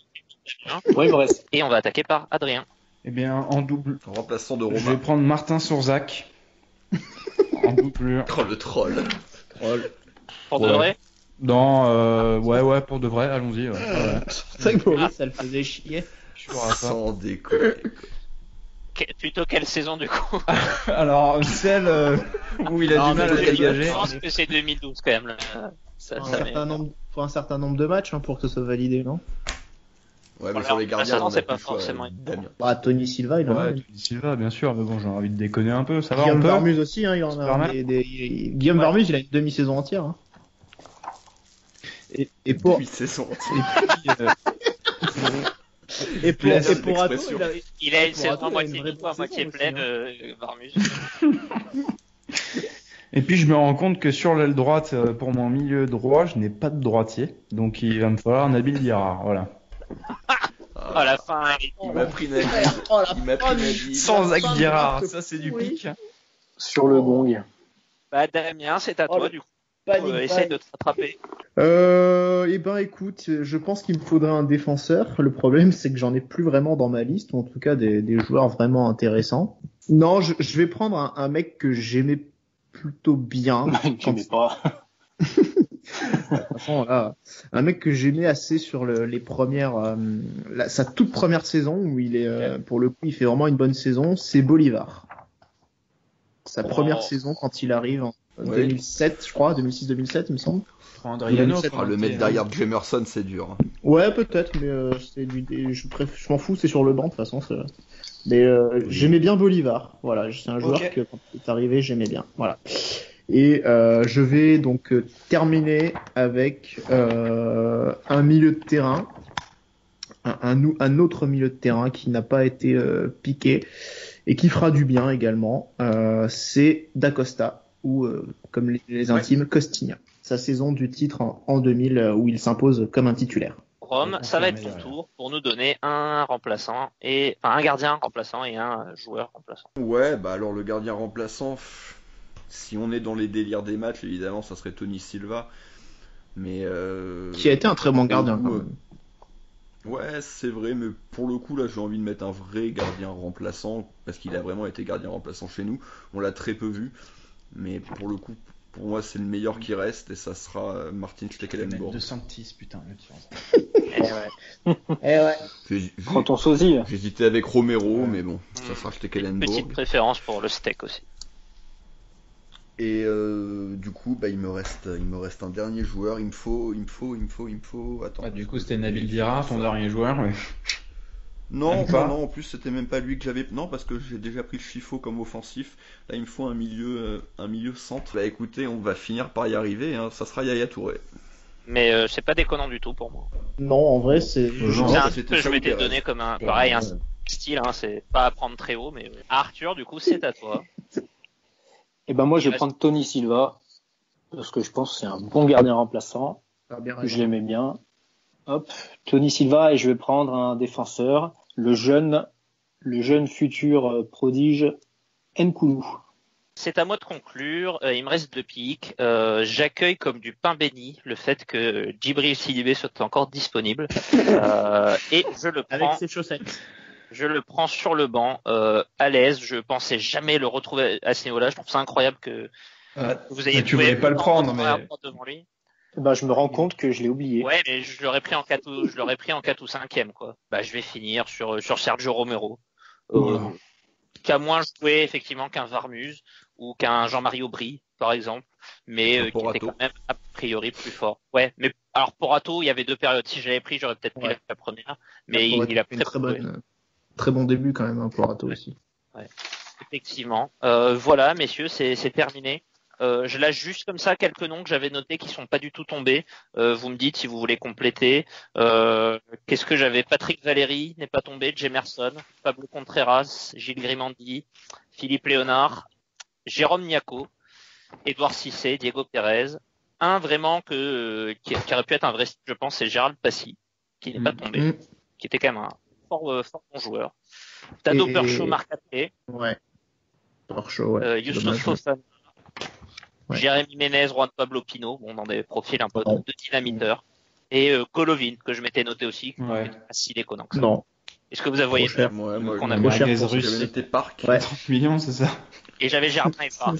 Ouais, il me reste. Et on va attaquer par Adrien. Eh bien, en double. Remplaçant de Romain. Je vais prendre Martin Sourzac. En doublure. Oh, le troll. Pour de vrai? Ouais, pour de vrai, allons-y. Ouais. C'est vrai que Boris, ça le faisait chier. Sans déconner. Plutôt quelle saison du coup? Alors, celle où il a du mal à dégager. Je pense que c'est 2012 quand même. Là. Faut un certain nombre de matchs pour que ce soit validé, non? Ouais, mais sur les gardiens, on c'est a pas plus le choix, forcément. Bah, Tony Silva, il en a. Ouais, Tony Silva, bien sûr, mais bon, j'ai envie de déconner un peu, ça va Guillaume un peu. Varmus aussi, hein, il en a. Guillaume Varmus, il a une demi-saison entière. Hein. Et pour. Demi-saison Et pour Ato, il a une saison moitié vide, à moitié pleine, Varmus. Et puis je me rends compte que sur l'aile droite, pour mon milieu droit, je n'ai pas de droitier, donc il va me falloir Nabil Diarra, voilà. À la fin, il m'a pris Nabil. Sans Zach Diarra, ça c'est du pic. Sur le gong. Bah Damien, c'est à toi du coup. Essaye de te rattraper. Eh ben écoute, je pense qu'il me faudrait un défenseur. Le problème c'est que j'en ai plus vraiment dans ma liste, ou en tout cas des joueurs vraiment intéressants. Non, je vais prendre un mec que j'aimais plutôt bien. J'aimais pas. De toute façon, là, un mec que j'aimais assez sur les premières, sa toute première saison où il est, pour le coup, il fait vraiment une bonne saison. C'est Bolivar. Sa première saison quand il arrive en 2007, je crois, 2006-2007, il me semble. Le mettre derrière Jamerson, c'est dur. Hein. Ouais, peut-être, mais je m'en fous, c'est sur le banc de toute façon. Mais j'aimais bien Bolivar. Voilà, c'est un joueur que quand il est arrivé, j'aimais bien. Voilà. Et je vais donc terminer avec un milieu de terrain, un autre milieu de terrain qui n'a pas été piqué et qui fera du bien également. C'est Dacosta ou comme les intimes Costinha. Sa saison du titre en 2000 où il s'impose comme un titulaire. Rome, ça va être ton tour pour nous donner un gardien remplaçant et un joueur remplaçant. Ouais, bah alors le gardien remplaçant, si on est dans les délires des matchs, évidemment, ça serait Tony Silva. Mais qui a été un très bon gardien quand même. Ouais, c'est vrai, mais pour le coup, là, j'ai envie de mettre un vrai gardien remplaçant, parce qu'il a vraiment été gardien remplaçant chez nous. On l'a très peu vu, mais pour le coup, Pour moi, c'est le meilleur qui reste et ça sera Martin Stekelenburg. De Santis, putain, le tir. Eh ouais. Prends ton sosie. J'hésitais avec Romero, mais bon, ça sera Stekelenburg. Petite préférence pour le steak aussi. Et du coup, il me reste un dernier joueur. Il me faut. Attends. Ah, du coup, c'était Nabil Dira, ton dernier joueur. Mais... Non, en plus, c'était même pas lui que j'avais. Non, parce que j'ai déjà pris le Chifo comme offensif. Là, il me faut un milieu centre. Écoutez, on va finir par y arriver. Hein. Ça sera Yaya Touré. Mais c'est pas déconnant du tout pour moi. Non, en vrai, c'est. C'est un truc que je m'étais donné comme un style. Hein, c'est pas à prendre très haut, mais Arthur, du coup, c'est à toi. Et ben moi, je vais prendre Tony Silva parce que je pense que c'est un bon gardien remplaçant. Je l'aimais bien. Hop, Tony Silva, et je vais prendre un défenseur, le jeune futur prodige Nkoulou. C'est à moi de conclure. Il me reste 2 pics. J'accueille comme du pain béni le fait que Djibril Sidibé soit encore disponible. Et je le prends. Avec ses chaussettes. Je le prends sur le banc, à l'aise. Je pensais jamais le retrouver à ce niveau-là. Je trouve ça incroyable que vous ayez. Tu voulais pas le prendre, mais. Devant lui. Ben, je me rends compte que je l'ai oublié. Ouais, mais je l'aurais pris en 4 ou 5e, quoi. Je vais finir sur Sergio Romero. Qui a moins joué, effectivement, qu'un Varmuz ou qu'un Jean-Marie Aubry, par exemple. Mais qui était quand même, a priori, plus fort. Ouais, mais alors, Porato, il y avait 2 périodes. Si je l'avais pris, j'aurais peut-être pris la première. Mais il a fait très bon début, quand même, Porato aussi. Ouais. Effectivement. Voilà, messieurs, c'est terminé. Je lâche juste comme ça quelques noms que j'avais notés qui sont pas du tout tombés. Vous me dites si vous voulez compléter. Qu'est-ce que j'avais? Patrick Valéry n'est pas tombé, Jemerson, Pablo Contreras, Gilles Grimandi, Philippe Léonard, Jérôme Niaco, Édouard Cissé, Diego Pérez. Un vraiment qui aurait pu être un vrai, je pense, c'est Gérald Passy, qui n'est pas tombé, qui était quand même un fort bon joueur. Tado Perchaud, Marc Atlé. Ouais. Perchaud, ouais. Youssouf Fofana. Ouais. Jérémy Ménez, Juan Pablo Pino, dans des profils un peu de dynamiteurs. Et Golovin, que je m'étais noté aussi, qui n'est pas si déconnant que ça. Non. Est-ce que vous avez voyé qu'on a j'avais noté Park. Ouais. 30 millions, c'est ça. Et j'avais Germain et Park.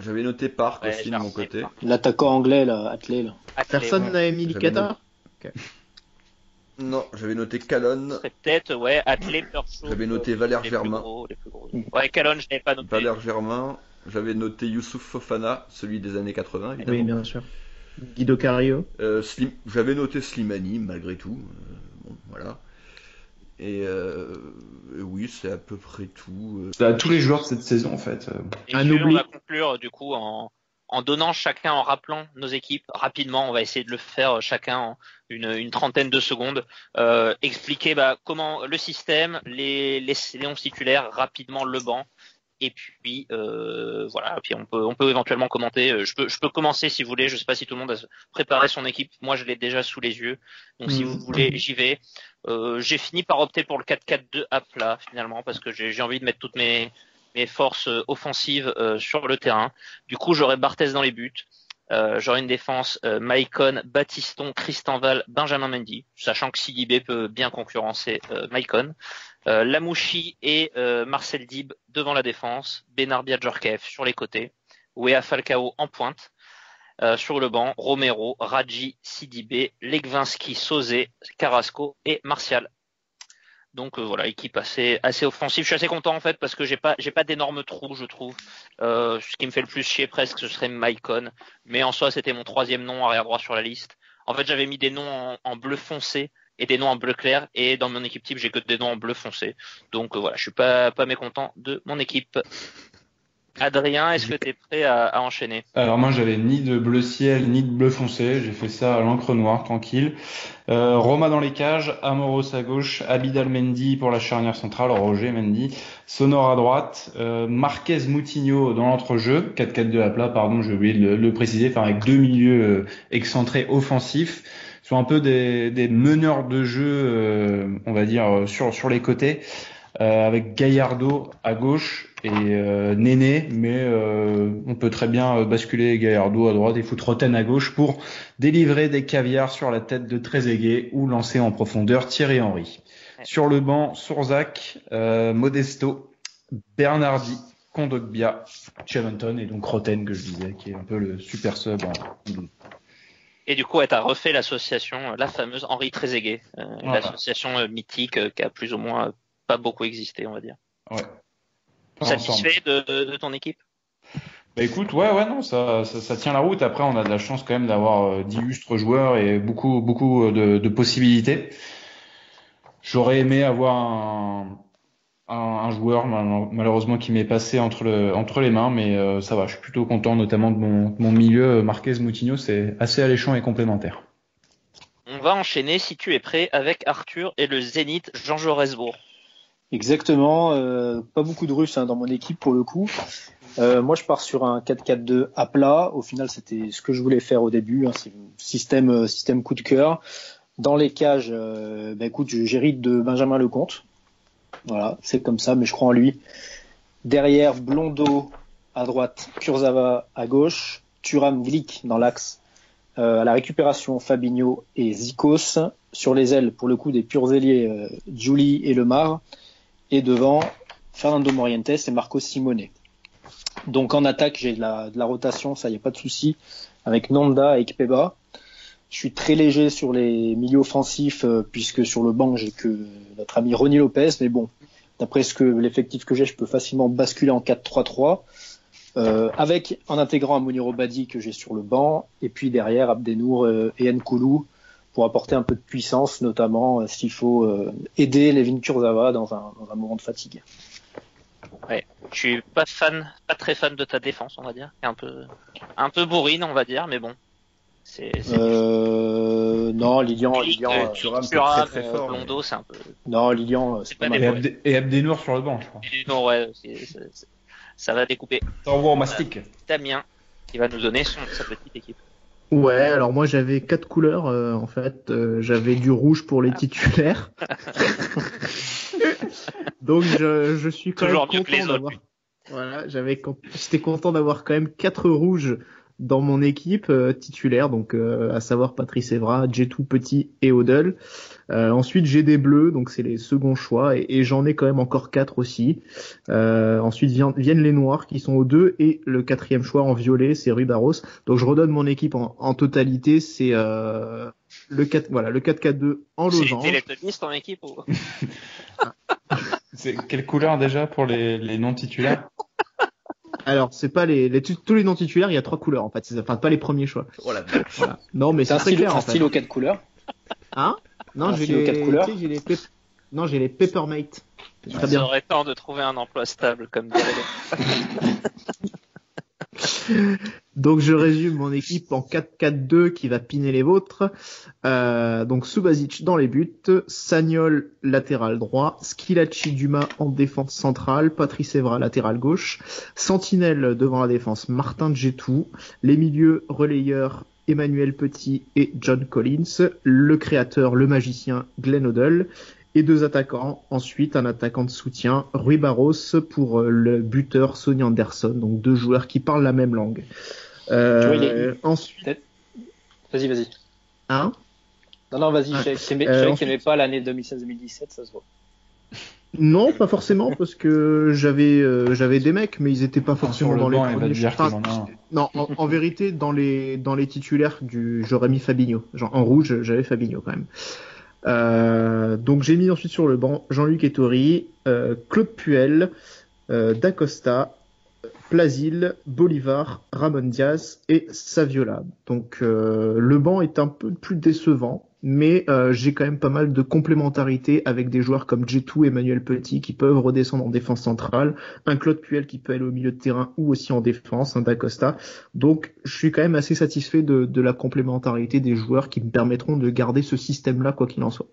J'avais noté Park aussi de mon côté. L'attaquant anglais, là, Atlé, là. Personne n'avait mis Licata? Non, j'avais noté Calonne. Peut-être, Atlé, Perchaud. J'avais noté Valère Germain. Ouais, Calonne, je n'avais pas noté. Valère Germain. J'avais noté Youssouf Fofana, celui des années 80, évidemment. Oui, bien sûr. Guido Cario. J'avais noté Slimani, malgré tout. Bon, voilà. Et oui, c'est à peu près tout. Tous les joueurs de cette saison, en fait. Et on va conclure, du coup, en donnant chacun, en rappelant nos équipes rapidement. On va essayer de le faire chacun en une trentaine de secondes. Expliquer comment le système, les 11 titulaires, rapidement le banc. Et puis voilà. Puis on peut éventuellement commenter. Je peux commencer si vous voulez. Je sais pas si tout le monde a préparé son équipe. Moi, je l'ai déjà sous les yeux. Donc si vous voulez, j'y vais. J'ai fini par opter pour le 4-4-2 à plat finalement parce que j'ai envie de mettre toutes mes forces offensives sur le terrain. Du coup, j'aurai Barthez dans les buts. J'aurai une défense Maicon, Baptiston, Kristanval, Benjamin Mendy, sachant que Sidibé peut bien concurrencer Maicon. Lamouchi et Marcel Dib devant la défense, Benarbia Djorkaeff sur les côtés, Wea Falcao en pointe. Sur le banc, Romero, Radji, Sidibé, Legvinski, Sosé, Carrasco et Martial. Donc voilà, équipe assez offensive. Je suis assez content en fait parce que j'ai pas d'énormes trous, je trouve. Ce qui me fait le plus chier presque, ce serait Maicon. Mais en soi, c'était mon 3e nom arrière droit sur la liste. En fait, j'avais mis des noms en bleu foncé et des noms en bleu clair. Et dans mon équipe type, j'ai que des noms en bleu foncé. Donc voilà, je suis pas mécontent de mon équipe. Adrien, est-ce que tu es prêt à enchaîner? Alors moi, j'avais ni de bleu ciel ni de bleu foncé. J'ai fait ça à l'encre noire, tranquille. Roma dans les cages, Amoros à gauche, Abidal Mendy pour la charnière centrale, Roger Mendy, Sonor à droite, Marquez Moutinho dans l'entrejeu, 4-4-2 à plat, pardon, j'ai oublié de le préciser, enfin avec 2 milieux excentrés offensifs, sont un peu des meneurs de jeu, on va dire sur les côtés. Avec Gallardo à gauche et Néné, mais on peut très bien basculer Gallardo à droite et foutre Roten à gauche pour délivrer des caviars sur la tête de Trezeguet ou lancer en profondeur Thierry Henry. Sur le banc, Sourzac, Modesto, Bernardi, Kondogbia, Cheventon et donc Roten que je disais, qui est un peu le super sub en 12. Et du coup, t'as refait l'association, la fameuse Henri Trezeguet, Voilà. l'association mythique qui a plus ou moins pas beaucoup existé, on va dire. Ouais. Satisfait de ton équipe? Bah écoute, ouais, non, ça tient la route. Après, on a de la chance quand même d'avoir d'illustres joueurs et beaucoup de possibilités. J'aurais aimé avoir un joueur malheureusement qui m'est passé entre les mains, mais ça va. Je suis plutôt content, notamment de mon milieu. Marquez Moutinho, c'est assez alléchant et complémentaire. On va enchaîner, si tu es prêt, avec Arthur et le Zénith Jean Joresbourg. Exactement, pas beaucoup de Russes dans mon équipe pour le coup. Moi, je pars sur un 4-4-2 à plat. Au final, c'était ce que je voulais faire au début. C'est un système coup de cœur. Dans les cages, écoute, j'hérite de Benjamin Lecomte. Voilà, c'est comme ça, mais je crois en lui. Derrière, Blondeau à droite, Kurzawa à gauche, Thuram, Glick dans l'axe. À la récupération, Fabinho et Zikos. Sur les ailes, pour le coup, des purs ailiers, Giuli et Lemar. Et devant, Fernando Morientes et Marcos Simone. Donc en attaque, j'ai de la rotation, ça y a pas de souci, avec Nanda et Kpeba. Je suis très léger sur les milieux offensifs, puisque sur le banc, j'ai que notre ami Ronny Lopez. Mais bon, d'après l'effectif que j'ai, je peux facilement basculer en 4-3-3. Avec en intégrant Mounir Obadi que j'ai sur le banc. Et puis derrière, Abdenour et Nkoulou pour apporter un peu de puissance, notamment s'il faut aider Levin Kurzawa dans un moment de fatigue. Ouais, je suis pas très fan de ta défense, on va dire. Un peu bourrine, on va dire, mais bon. Non, Lilian, Thuram, c'est Thuram, très fort. Blondeau, c'est un peu. Non, Lilian, c'est pas pas mal. des- Et Abdenour sur le banc, je crois. Non, ouais, ça va découper. T'envoies au mastic. Damien, qui va nous donner sa petite équipe. Ouais, alors moi j'avais 4 couleurs en fait. J'avais du rouge pour les titulaires. Donc je suis quand Toujours même mieux que les content autres. d'avoir. Voilà, j'étais content d'avoir quand même 4 rouges dans mon équipe titulaire, donc à savoir Patrice Evra, Jetou Petit et Odell. Ensuite j'ai des bleus, donc c'est les seconds choix, et j'en ai quand même encore 4 aussi. Ensuite viennent les noirs qui sont aux 2, et le 4e choix en violet c'est Rui Barros. Donc je redonne mon équipe en totalité, c'est le 4-4-2 en losange. C'est les tennistes en équipe ou... C'est quelle couleur déjà pour les non titulaires? Alors, c'est pas tous les non titulaires, il y a 3 couleurs en fait, enfin pas les premiers choix. Voilà. Voilà. Non, mais C'est c'est très clair en un fait. stylo 4 couleurs. Hein? Non, Un j'ai stylo 4 couleurs. tu sais, j'ai les Peppermate. C'est très Il bien. serait temps de trouver un emploi stable, comme dirait Donc je résume mon équipe en 4-4-2 qui va piner les vôtres. Donc Subasic dans les buts, Sagnol latéral droit, Schillaci Dumas en défense centrale, Patrice Evra latéral gauche, Sentinelle devant la défense, Martin Djetou, les milieux relayeurs Emmanuel Petit et John Collins, le créateur, le magicien Glenn Hoddle, et 2 attaquants. Ensuite, un attaquant de soutien, Rui Barros, pour le buteur Sonny Anderson. Donc 2 joueurs qui parlent la même langue. Ensuite, Vas-y. hein? Non, vas-y, Ouais. je savais que Ensuite- t'aimais pas l'année 2016-2017, ça se voit. Non, pas forcément, parce que j'avais des mecs, mais ils étaient pas forcément Sur le dans les banc, il va premiers te dire choix. qu'il en a un. Non, en vérité, dans les titulaires j'aurais mis Fabinho. Genre, en rouge, j'avais Fabinho quand même. Donc j'ai mis ensuite sur le banc Jean-Luc Ettori, Claude Puel, Dacosta, Plasil, Bolivar, Ramon Diaz et Saviola. Donc le banc est un peu plus décevant, mais j'ai quand même pas mal de complémentarité avec des joueurs comme Jetou et Emmanuel Petit qui peuvent redescendre en défense centrale, un Claude Puel qui peut aller au milieu de terrain ou aussi en défense, un Dacosta. Donc je suis quand même assez satisfait de la complémentarité des joueurs qui me permettront de garder ce système-là quoi qu'il en soit.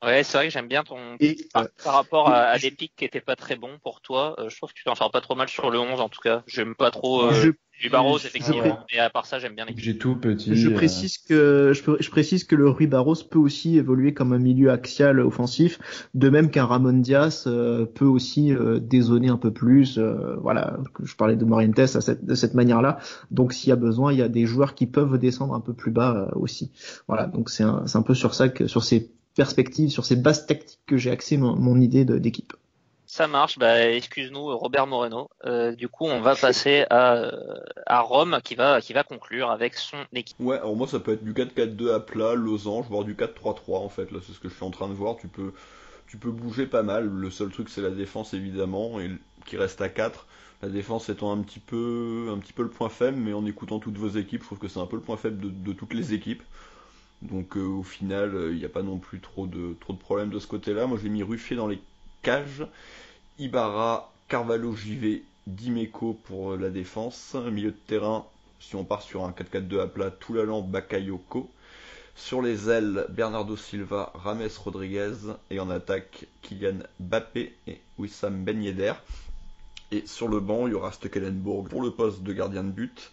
Ouais, c'est vrai que j'aime bien ton. Et Par rapport à des pics qui étaient pas très bons pour toi, je trouve que tu t'en sors pas trop mal sur le 11 en tout cas. J'aime pas trop du Barros effectivement, mais à part ça j'aime bien l'équipe. J'ai tout petit. Je précise que le Rui Barros peut aussi évoluer comme un milieu axial offensif, de même qu'un Ramon Diaz peut aussi dézonner un peu plus. Voilà, je parlais de Morientes de cette manière-là. Donc s'il y a besoin, il y a des joueurs qui peuvent descendre un peu plus bas aussi. Voilà, donc c'est un peu sur ça sur ces perspectives, sur ces bases tactiques que j'ai axé mon idée d'équipe. Ça marche, excuse-nous Robert Moreno. Du coup, on va passer à Rome qui va conclure avec son équipe. Ouais, alors moi ça peut être du 4-4-2 à plat, losange, voire du 4-3-3 en fait. Là, c'est ce que je suis en train de voir. Tu peux bouger pas mal. Le seul truc c'est la défense évidemment, et qui reste à 4. La défense étant un petit peu le point faible, mais en écoutant toutes vos équipes, je trouve que c'est un peu le point faible de toutes les équipes. Donc au final, il n'y a pas non plus trop de problèmes de ce côté-là. Moi j'ai mis Ruffier dans les cages, Ibarra, Carvalho, Givet, Dimeco pour la défense. Milieu de terrain, si on part sur un 4-4-2 à plat, Toulalan, Bakayoko. Sur les ailes, Bernardo Silva, Rames Rodriguez. Et en attaque, Kylian Mbappé et Wissam Ben Yedder. Et sur le banc, il y aura Stekelenburg pour le poste de gardien de but.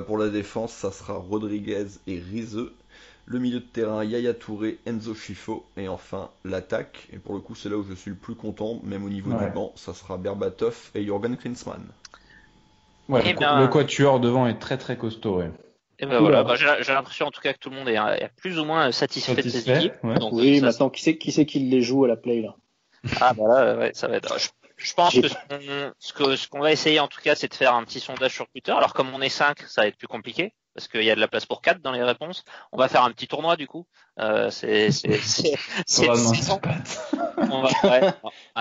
Pour la défense, ça sera Rodriguez et Rizeux. Le milieu de terrain, Yaya Touré, Enzo Schifo. Et enfin, l'attaque. Et pour le coup, c'est là où je suis le plus content, même au niveau du banc, ça sera Berbatov et Jürgen Klinsmann. Ouais, le quatuor devant est très très costaud, ouais. Et voilà, j'ai l'impression en tout cas que tout le monde est plus ou moins satisfait de ses équipes. Ouais. Donc, oui, maintenant, qui c'est qui les joue à la play là? Ah là, ouais, ça va être... Je pense que ce qu'on va essayer en tout cas, c'est de faire un petit sondage sur Twitter. Alors comme on est 5, ça va être plus compliqué parce qu'il y a de la place pour 4 dans les réponses. On va faire un petit tournoi du coup. On va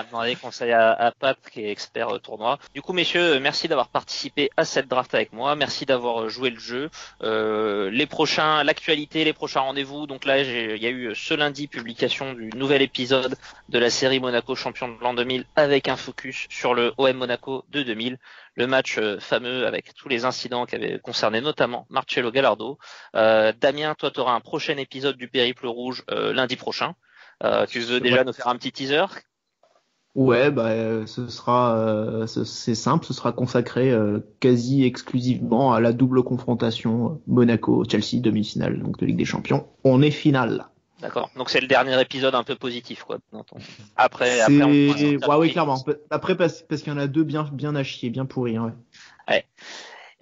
demander conseil à Pat qui est expert tournoi. Du coup, messieurs, merci d'avoir participé à cette draft avec moi. Merci d'avoir joué le jeu. L'actualité, les prochains rendez-vous. Donc là, il y a eu ce lundi publication du nouvel épisode de la série Monaco champion de l'an 2000 avec un focus sur le OM Monaco de 2000. Le match fameux avec tous les incidents qui avaient concerné notamment Marcelo Gallardo. Damien, toi, tu auras un prochain épisode du Périple Rouge lundi prochain. Tu veux déjà nous faire un petit teaser? Ouais, ce sera, c'est simple, ce sera consacré quasi exclusivement à la double confrontation Monaco-Chelsea demi-finale, donc de Ligue des Champions. On est finale. D'accord. Donc c'est le dernier épisode un peu positif, quoi. Après, oui, clairement. Après, parce qu'il y en a deux bien à chier, bien pourris, hein, ouais.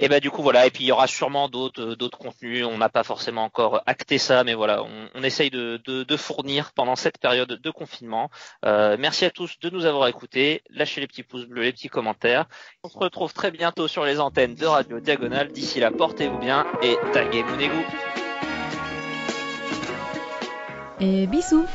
Et du coup voilà, et puis il y aura sûrement d'autres contenus, on n'a pas forcément encore acté ça, mais voilà, on essaye de fournir pendant cette période de confinement. Merci à tous de nous avoir écoutés, lâchez les petits pouces bleus, les petits commentaires. On se retrouve très bientôt sur les antennes de Radio Diagonale. D'ici là, portez-vous bien et taguez Mounegou. Et bisous.